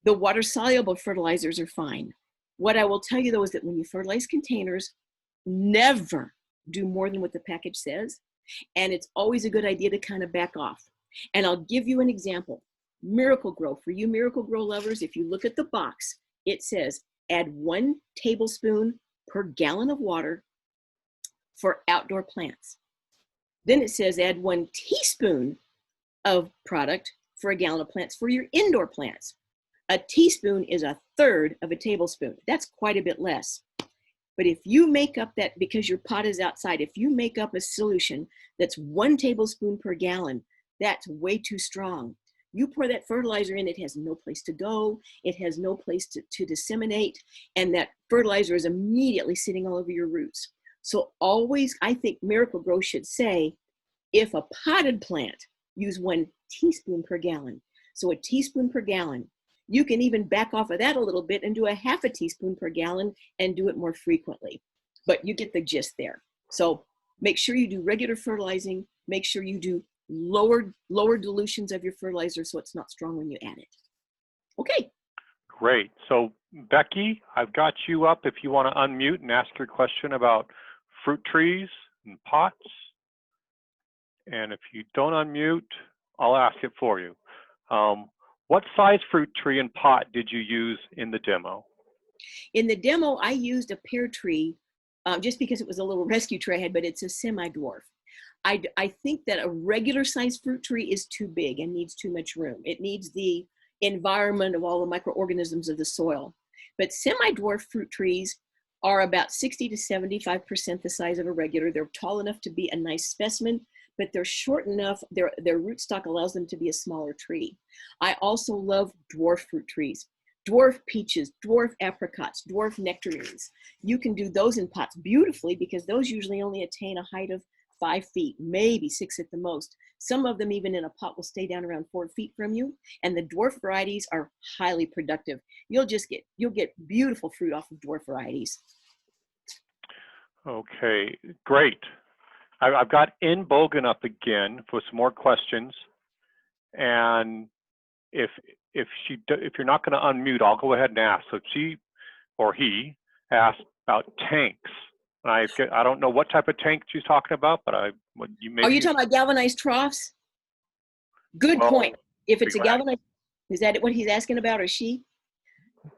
The water-soluble fertilizers are fine. What I will tell you, though, is that when you fertilize containers, never do more than what the package says. And it's always a good idea to kind of back off. And I'll give you an example. Miracle-Gro. For you Miracle-Gro lovers, if you look at the box, it says, add 1 tablespoon per gallon of water for outdoor plants. Then it says add 1 teaspoon of product for a gallon of plants for your indoor plants. A teaspoon is 1/3 of a tablespoon. That's quite a bit less. But if you make up that, because your pot is outside, if you make up a solution that's 1 tablespoon per gallon, that's way too strong. You pour that fertilizer in, it has no place to go, it has no place to disseminate, and that fertilizer is immediately sitting all over your roots. So always, I think Miracle-Gro should say, if a potted plant, use 1 teaspoon per gallon. So a teaspoon per gallon. You can even back off of that a little bit and do a 1/2 teaspoon per gallon and do it more frequently. But you get the gist there. So make sure you do regular fertilizing, make sure you do lower dilutions of your fertilizer so it's not strong when you add it. Okay. Great. So Becky, I've got you up if you want to unmute and ask your question about fruit trees and pots. And if you don't unmute, I'll ask it for you. What size fruit tree and pot did you use in the demo? In the demo, I used a pear tree just because it was a little rescue tree I had, but it's a semi-dwarf. I think that a regular size fruit tree is too big and needs too much room. It needs the environment of all the microorganisms of the soil. But semi-dwarf fruit trees are about 60 to 75% the size of a regular. They're tall enough to be a nice specimen, but they're short enough, their rootstock allows them to be a smaller tree. I also love dwarf fruit trees. Dwarf peaches, dwarf apricots, dwarf nectarines. You can do those in pots beautifully because those usually only attain a height of 5 feet, maybe 6 at the most. Some of them even in a pot will stay down around 4 feet from you. And the dwarf varieties are highly productive. You'll get beautiful fruit off of dwarf varieties. Okay, great. I've got In Bogan up again for some more questions. And if you're not going to unmute, I'll go ahead and ask. So she or he asked about tanks. I don't know what type of tank she's talking about, but Are you talking about galvanized troughs? Good point. If it's a galvanized, is that what he's asking about, or she?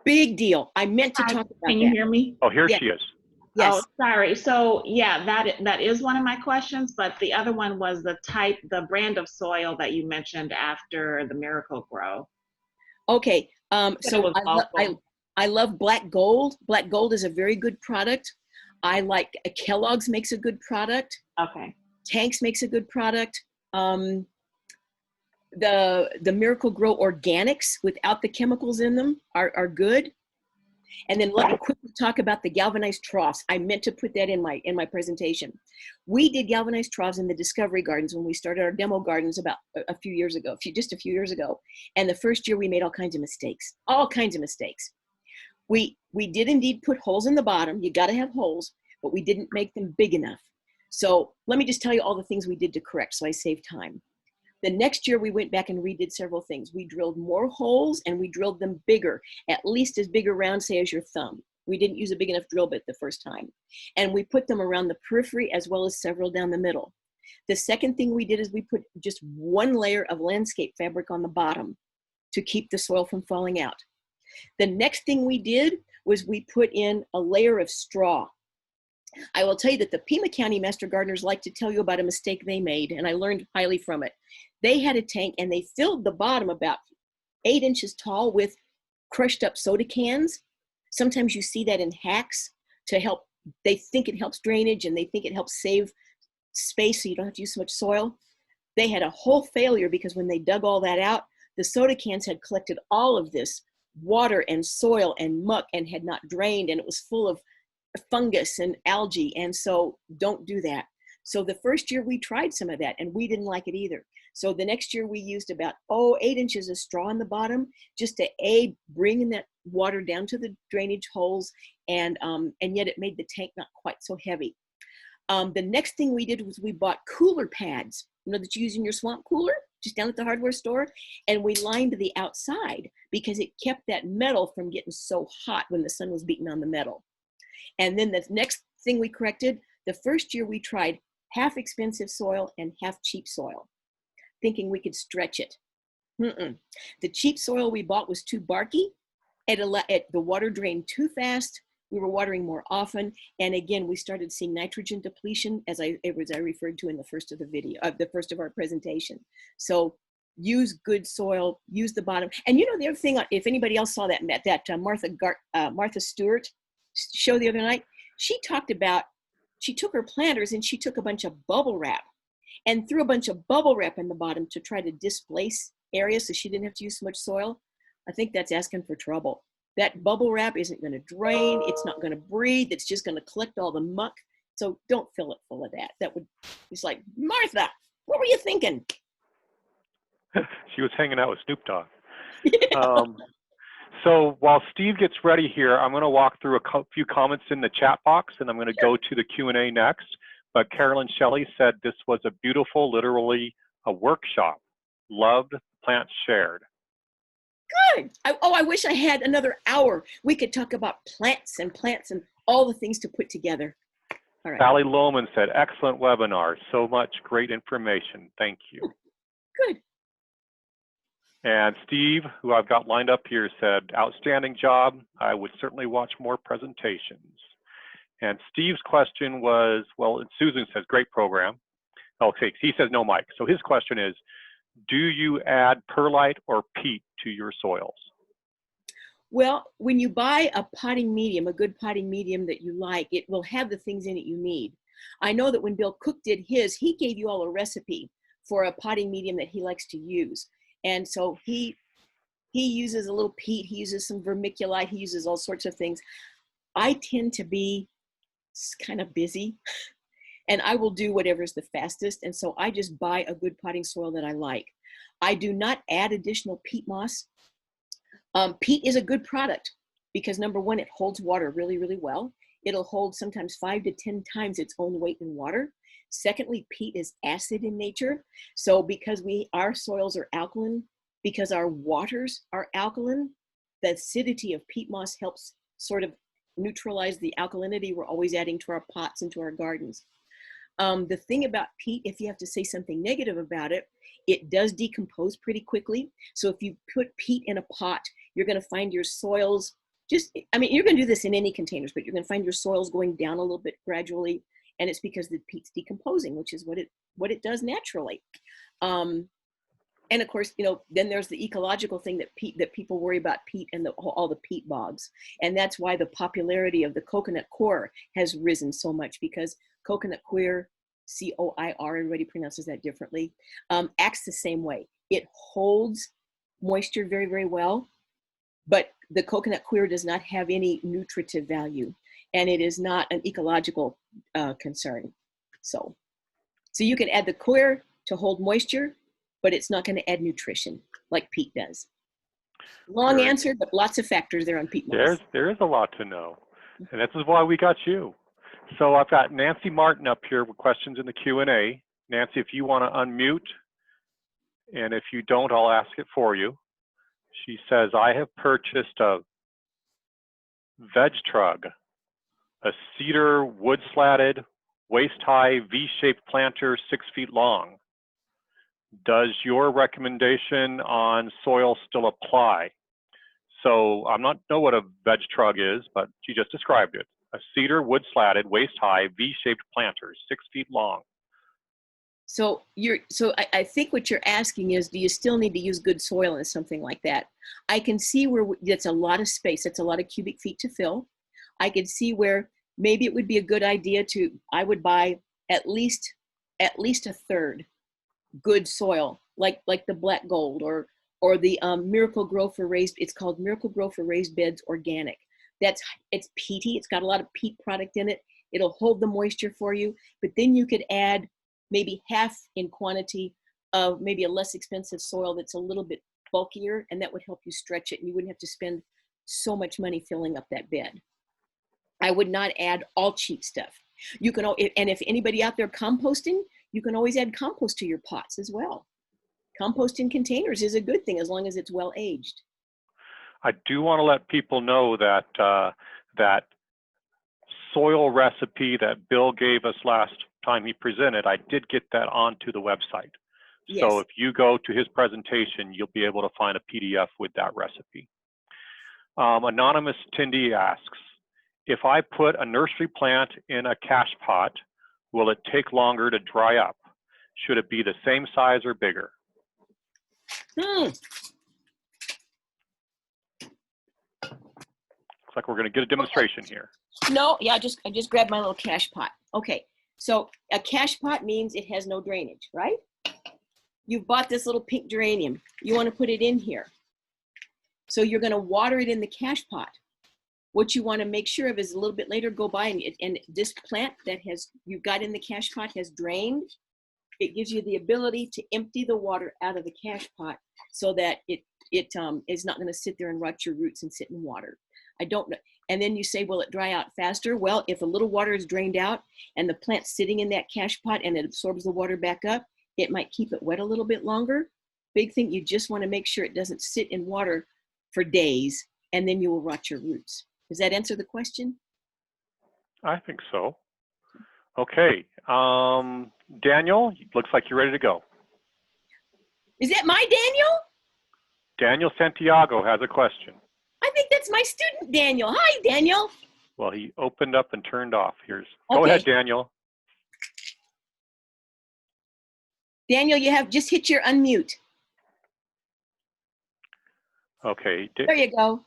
Big deal. I meant to talk about that. Can you hear me? Oh, here she is. Yes. Oh, sorry. So yeah, that is one of my questions, but the other one was the brand of soil that you mentioned after the Miracle-Gro. Okay. So I love Black Gold. Black Gold is a very good product. I like Kellogg's makes a good product. Okay. Tanks makes a good product. The Miracle-Gro organics without the chemicals in them are good. And then let me quickly talk about the galvanized troughs. I meant to put that in my presentation. We did galvanized troughs in the Discovery Gardens when we started our demo gardens about a few years ago. And the first year we made all kinds of mistakes. We did indeed put holes in the bottom. You got to have holes, but we didn't make them big enough. So let me just tell you all the things we did to correct so I save time. The next year we went back and redid several things. We drilled more holes and we drilled them bigger, at least as big around, say, as your thumb. We didn't use a big enough drill bit the first time. And we put them around the periphery as well as several down the middle. The second thing we did is we put just 1 layer of landscape fabric on the bottom to keep the soil from falling out. The next thing we did was we put in a layer of straw. I will tell you that the Pima County Master Gardeners like to tell you about a mistake they made, and I learned highly from it. They had a tank and they filled the bottom about 8 inches tall with crushed up soda cans. Sometimes you see that in hacks to help, they think it helps drainage and they think it helps save space so you don't have to use so much soil. They had a whole failure because when they dug all that out, the soda cans had collected all of this water and soil and muck and had not drained, and it was full of fungus and algae, and so don't do that. So the first year we tried some of that and we didn't like it either. So the next year we used about 8 inches of straw in the bottom just to bring that water down to the drainage holes, and yet it made the tank not quite so heavy. The next thing we did was we bought cooler pads, that you use in your swamp cooler, just down at the hardware store, and we lined the outside because it kept that metal from getting so hot when the sun was beating on the metal. And then the next thing we corrected, the first year we tried half expensive soil and half cheap soil, thinking we could stretch it. The cheap soil we bought was too barky. The water drained too fast. We were watering more often. And again, we started seeing nitrogen depletion as I referred to in the first of the first of our presentation. So use good soil, use the bottom. And the other thing, if anybody else saw that Martha Stewart show the other night, she talked about, she took her planters and she took a bunch of bubble wrap and threw a bunch of bubble wrap in the bottom to try to displace areas so she didn't have to use so much soil. I think that's asking for trouble. That bubble wrap isn't going to drain. It's not going to breathe. It's just going to collect all the muck. So don't fill it full of that. It's like, Martha, what were you thinking? She was hanging out with Snoop Dogg. Yeah. So while Steve gets ready here, I'm going to walk through a few comments in the chat box, and I'm going to go to the Q&A next. But Carolyn Shelley said this was a beautiful, literally a workshop. Loved plants shared. Good. I wish I had another hour. We could talk about plants and all the things to put together. All right. Sally Lohman said, excellent webinar. So much great information. Thank you. Good. And Steve, who I've got lined up here, said, outstanding job. I would certainly watch more presentations. And Steve's question was, well, Susan says, great program. Okay, he says no mic. So his question is, do you add perlite or peat to your soils? Well, when you buy a potting medium, a good potting medium that you like, it will have the things in it you need. I know that when Bill Cook did his, he gave you all a recipe for a potting medium that he likes to use. And so he uses a little peat, he uses some vermiculite, he uses all sorts of things. I tend to be kind of busy and I will do whatever's the fastest. And so I just buy a good potting soil that I like. I do not add additional peat moss. Peat is a good product because number one, it holds water really, really well. It'll hold sometimes 5 to 10 times its own weight in water. Secondly, peat is acid in nature. So because our soils are alkaline, because our waters are alkaline, the acidity of peat moss helps sort of neutralize the alkalinity we're always adding to our pots and to our gardens. The thing about peat, if you have to say something negative about it, it does decompose pretty quickly. So if you put peat in a pot, you're going to find your soils you're going to do this in any containers, but you're going to find your soils going down a little bit gradually. And it's because the peat's decomposing, which is what it does naturally. And of course, then there's the ecological thing that people worry about peat and all the peat bogs. And that's why the popularity of the coconut coir has risen so much, because coconut coir, C-O-I-R, everybody pronounces that differently, acts the same way. It holds moisture very, very well, but the coconut coir does not have any nutritive value, and it is not an ecological concern. So you can add the coir to hold moisture, but it's not going to add nutrition like peat does. Long answer, but lots of factors there on peat moss. There is a lot to know, and this is why we got you. So I've got Nancy Martin up here with questions in the Q&A. Nancy, if you want to unmute, and if you don't, I'll ask it for you. She says, I have purchased a veg trug, a cedar wood slatted, waist-high V-shaped planter 6 feet long. Does your recommendation on soil still apply? So I'm not know what a veg trug is, but she just described it. A cedar, wood slatted, waist high, V-shaped planters, 6 feet long. So I think what you're asking is, do you still need to use good soil in something like that? I can see where that's a lot of space. That's a lot of cubic feet to fill. I could see where maybe it would be a good idea to, I would buy at least a third good soil, like the black gold or the Miracle Grow for raised, it's called Miracle Grow for Raised Beds Organic. It's peaty, it's got a lot of peat product in it. It'll hold the moisture for you, but then you could add maybe half in quantity of maybe a less expensive soil that's a little bit bulkier, and that would help you stretch it, and you wouldn't have to spend so much money filling up that bed. I would not add all cheap stuff. You can, and if anybody out there composting, you can always add compost to your pots as well. Compost in containers is a good thing as long as it's well aged. I do want to let people know that that soil recipe that Bill gave us last time he presented, I did get that onto the website. Yes. So if you go to his presentation, you'll be able to find a PDF with that recipe. Anonymous Tindy asks, if I put a nursery plant in a cash pot, will it take longer to dry up? Should it be the same size or bigger? Hmm. Looks like we're going to get a demonstration here. No, yeah, I just grabbed my little cash pot. Okay, so a cash pot means it has no drainage, right? You've bought this little pink geranium. You want to put it in here. So you're going to water it in the cash pot. What you want to make sure of is a little bit later go by and this plant that you've got in the cash pot has drained. It gives you the ability to empty the water out of the cash pot so that it is not going to sit there and rot your roots and sit in water. I don't know. And then you say, will it dry out faster? Well, if a little water is drained out and the plant's sitting in that cash pot and it absorbs the water back up, it might keep it wet a little bit longer. Big thing, you just want to make sure it doesn't sit in water for days and then you will rot your roots. Does that answer the question? I think so. Okay, Daniel, looks like you're ready to go. Is that my Daniel? Daniel Santiago has a question. I think that's my student, Daniel. Hi, Daniel. Well, he opened up and turned off. Okay. Go ahead, Daniel. Daniel, you have just hit your unmute. Okay. There you go.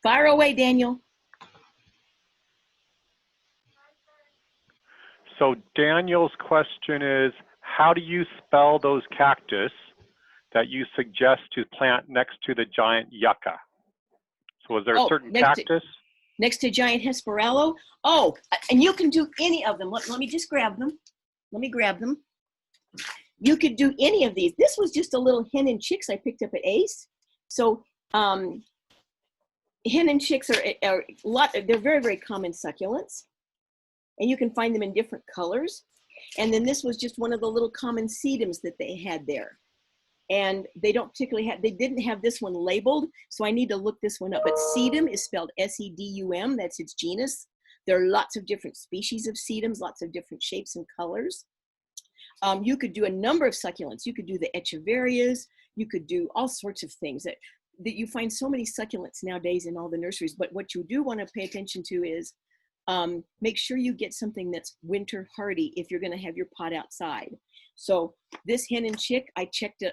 Fire away, Daniel. So Daniel's question is, how do you spell those cactus that you suggest to plant next to the giant yucca? So is there a certain cactus? Next to giant Hesperalo? Oh, and you can do any of them. Let me just grab them. Let me grab them. You could do any of these. This was just a little hen and chicks I picked up at Ace. So hen and chicks are a lot, they're very, very common succulents. And you can find them in different colors. And then this was just one of the little common sedums that they had there. And they don't particularly have, they didn't have this one labeled, so I need to look this one up. But sedum is spelled S-E-D-U-M, that's its genus. There are lots of different species of sedums, lots of different shapes and colors. You could do a number of succulents. You could do the echeverias, you could do all sorts of things that you find so many succulents nowadays in all the nurseries. But what you do want to pay attention to is make sure you get something that's winter hardy if you're going to have your pot outside. So this hen and chick, I checked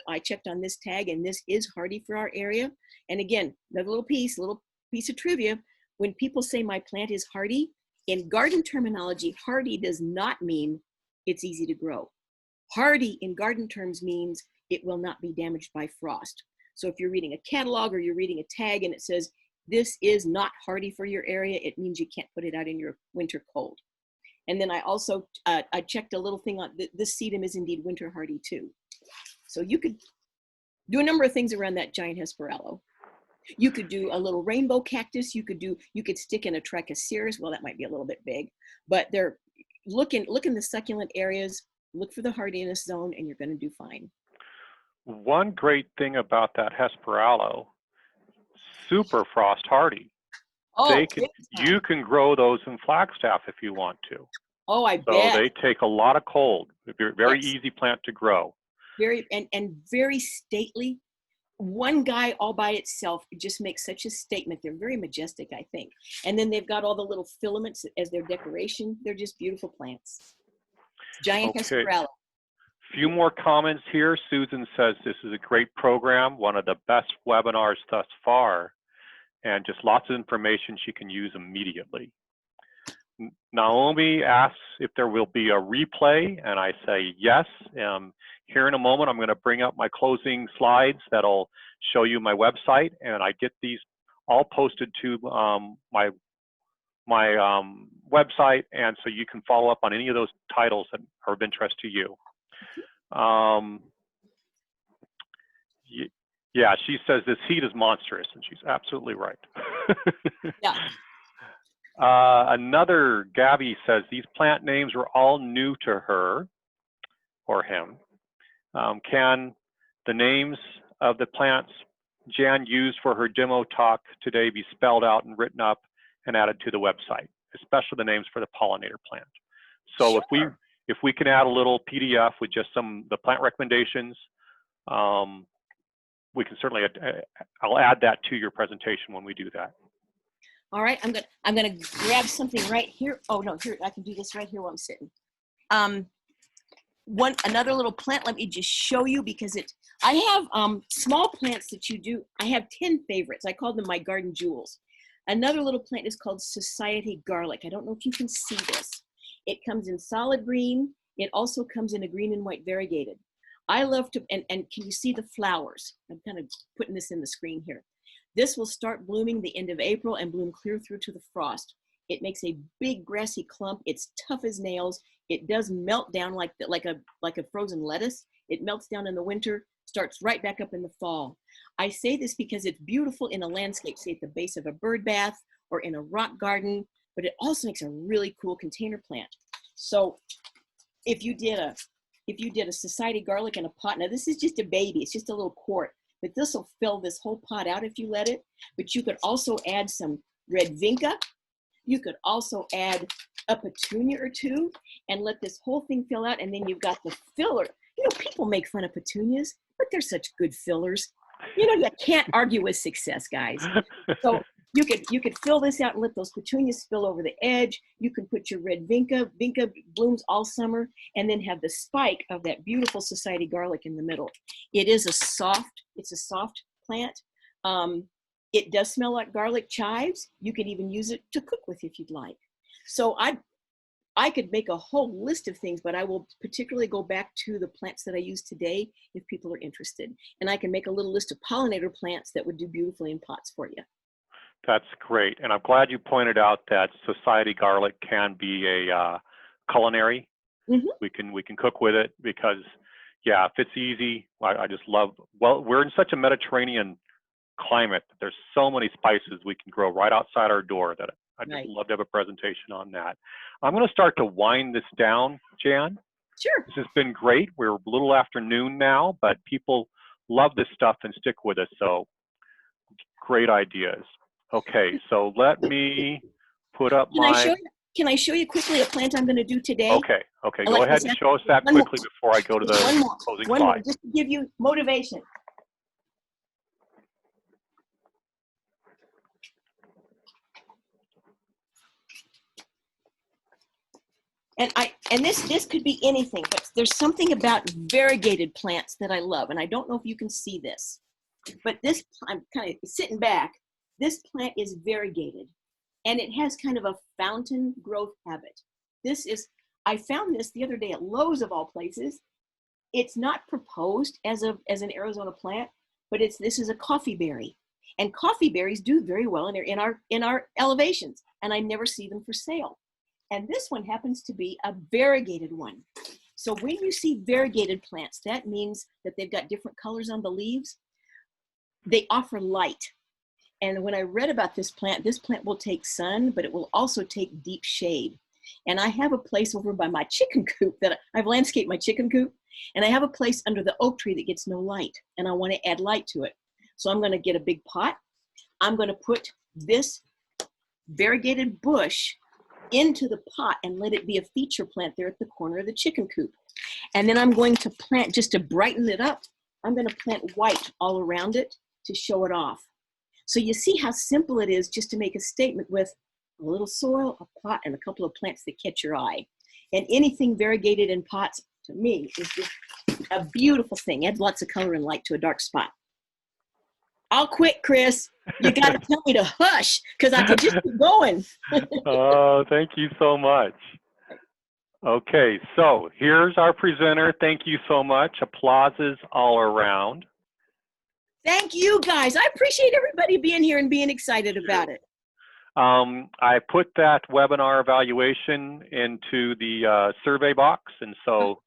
on this tag, and this is hardy for our area. And again, another little piece of trivia. When people say my plant is hardy, in garden terminology, hardy does not mean it's easy to grow. Hardy in garden terms means it will not be damaged by frost. So if you're reading a catalog or you're reading a tag and it says, this is not hardy for your area, it means you can't put it out in your winter cold. And then I also, I checked a little thing on, this sedum is indeed winter hardy too. So you could do a number of things around that giant Hesperalo. You could do a little rainbow cactus, you could stick in a trichocereus, well that might be a little bit big, but they're, look in the succulent areas, look for the hardiness zone, and you're gonna do fine. One great thing about that Hesperalo, super frost hardy. Oh, you can grow those in Flagstaff if you want to. Oh, I bet. bet. So they take a lot of cold. Very yes. easy plant to grow. Very and very stately. one guy all by itself just makes such a statement. They're very majestic, I think. And then they've got all the little filaments as their decoration. They're just beautiful plants. Giant Hesperalo. Few more comments here. Susan says this is a great program, one of the best webinars thus far, and just lots of information she can use immediately. Naomi asks if there will be a replay, and I say yes. Here in a moment, I'm going to bring up my closing slides that'll show you my website, and I get these all posted to my website, and so you can follow up on any of those titles that are of interest to you. Yeah, she says this heat is monstrous, and she's absolutely right. Yeah. Another Gabby says these plant names were all new to her or him. Can the names of the plants Jan used for her demo talk today be spelled out and written up and added to the website, especially the names for the pollinator plant? So sure. if we can add a little PDF with just the plant recommendations, we can certainly, I'll add that to your presentation when we do that. All right, I'm gonna grab something right here. Oh no, here I can do this right here while I'm sitting. Another little plant. Let me just show you because I have small plants that you do. I have 10 favorites. I call them my garden jewels. Another little plant is called Society Garlic. I don't know if you can see this. It comes in solid green. It also comes in a green and white variegated. I love to, and can you see the flowers? I'm kind of putting this in the screen here. This will start blooming the end of April and bloom clear through to the frost. It makes a big grassy clump. It's tough as nails. It does melt down like a frozen lettuce. It melts down in the winter, starts right back up in the fall. I say this because it's beautiful in a landscape, say at the base of a bird bath or in a rock garden, but it also makes a really cool container plant. So if you did a Society Garlic in a pot, now this is just a baby, it's just a little quart, but this will fill this whole pot out if you let it. But you could also add some red Vinca. You could also add a petunia or two and let this whole thing fill out, and then you've got the filler. You know, people make fun of petunias, but they're such good fillers. You know, you can't argue with success, guys. So you could fill this out and let those petunias spill over the edge. You can put your red Vinca. Vinca blooms all summer, and then have the spike of that beautiful Society Garlic in the middle. It's a soft plant. It does smell like garlic chives. You can even use it to cook with if you'd like. So I could make a whole list of things, but I will particularly go back to the plants that I use today if people are interested. And I can make a little list of pollinator plants that would do beautifully in pots for you. That's great. And I'm glad you pointed out that Society Garlic can be a culinary. Mm-hmm. We can cook with it because, yeah, if it's easy, I just love, well, we're in such a Mediterranean climate that there's so many spices we can grow right outside our door that I'd just love to have a presentation on that. I'm going to start to wind this down, Jan. Sure. This has been great. We're a little after noon now, but people love this stuff and stick with us. So great ideas. Okay, so let me put up Can I show you quickly a plant I'm going to do today? Okay, go ahead and show us that quickly before I go to the closing slide. One more, just to give you motivation. And this could be anything, but there's something about variegated plants that I love, and I don't know if you can see this, but this, I'm kind of sitting back. This plant is variegated, and it has kind of a fountain growth habit. I found this the other day at Lowe's of all places. It's not proposed as an Arizona plant, but this is a coffee berry, and coffee berries do very well in our elevations, and I never see them for sale. And this one happens to be a variegated one. So when you see variegated plants, that means that they've got different colors on the leaves. They offer light. And when I read about this plant will take sun, but it will also take deep shade. And I have a place over by my chicken coop that I've landscaped my chicken coop, and I have a place under the oak tree that gets no light, and I want to add light to it. So I'm going to get a big pot. I'm going to put this variegated bush into the pot and let it be a feature plant there at the corner of the chicken coop. And then I'm going to plant, just to brighten it up, I'm going to plant white all around it to show it off. So you see how simple it is just to make a statement with a little soil, a pot, and a couple of plants that catch your eye. And anything variegated in pots, to me, is just a beautiful thing. Adds lots of color and light to a dark spot. I'll quit, Chris. You got to tell me to hush because I could just keep going. Oh, thank you so much. Okay, so here's our presenter. Thank you so much. Applauses all around. Thank you, guys. I appreciate everybody being here and being excited about it. I put that webinar evaluation into the survey box, and so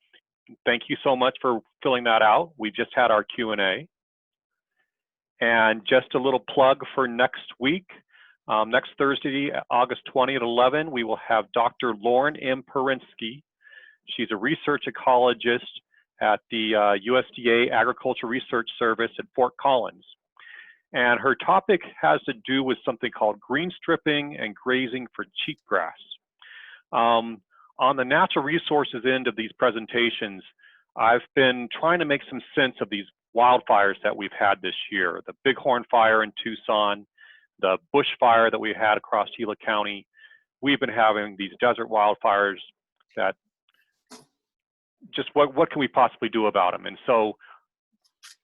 thank you so much for filling that out. We just had our Q&A. And just a little plug for next week. Next Thursday, August 20 at 11, we will have Dr. Lauren M. Perinsky. She's a research ecologist at the USDA Agriculture Research Service at Fort Collins. And her topic has to do with something called green stripping and grazing for cheatgrass. On the natural resources end of these presentations, I've been trying to make some sense of these wildfires that we've had this year. The Bighorn fire in Tucson, the bushfire that we had across Gila County. We've been having these desert wildfires that just what can we possibly do about them? And so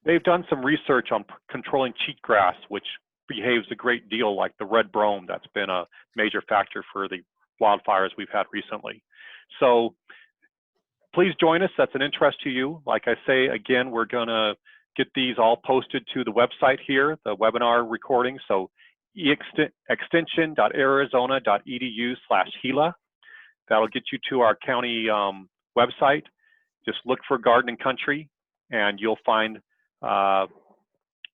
they've done some research on controlling cheatgrass, which behaves a great deal like the red brome that's been a major factor for the wildfires we've had recently. So please join us. That's an interest to you. Like I say, again, we're gonna get these all posted to the website here, the webinar recording. So extension.arizona.edu/Gila. That'll get you to our county website. Just look for Garden and Country and you'll find the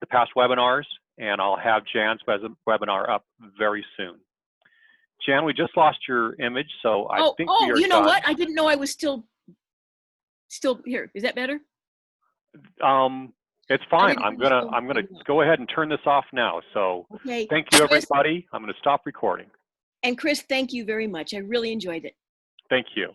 past webinars, and I'll have Jan's webinar up very soon. Jan, we just lost your image, so I think we are you know done. what? I didn't know I was still here. Is that better? It's fine. I'm gonna go ahead and turn this off now. So okay. Thank you, everybody. I'm gonna stop recording. And Chris, thank you very much. I really enjoyed it. Thank you.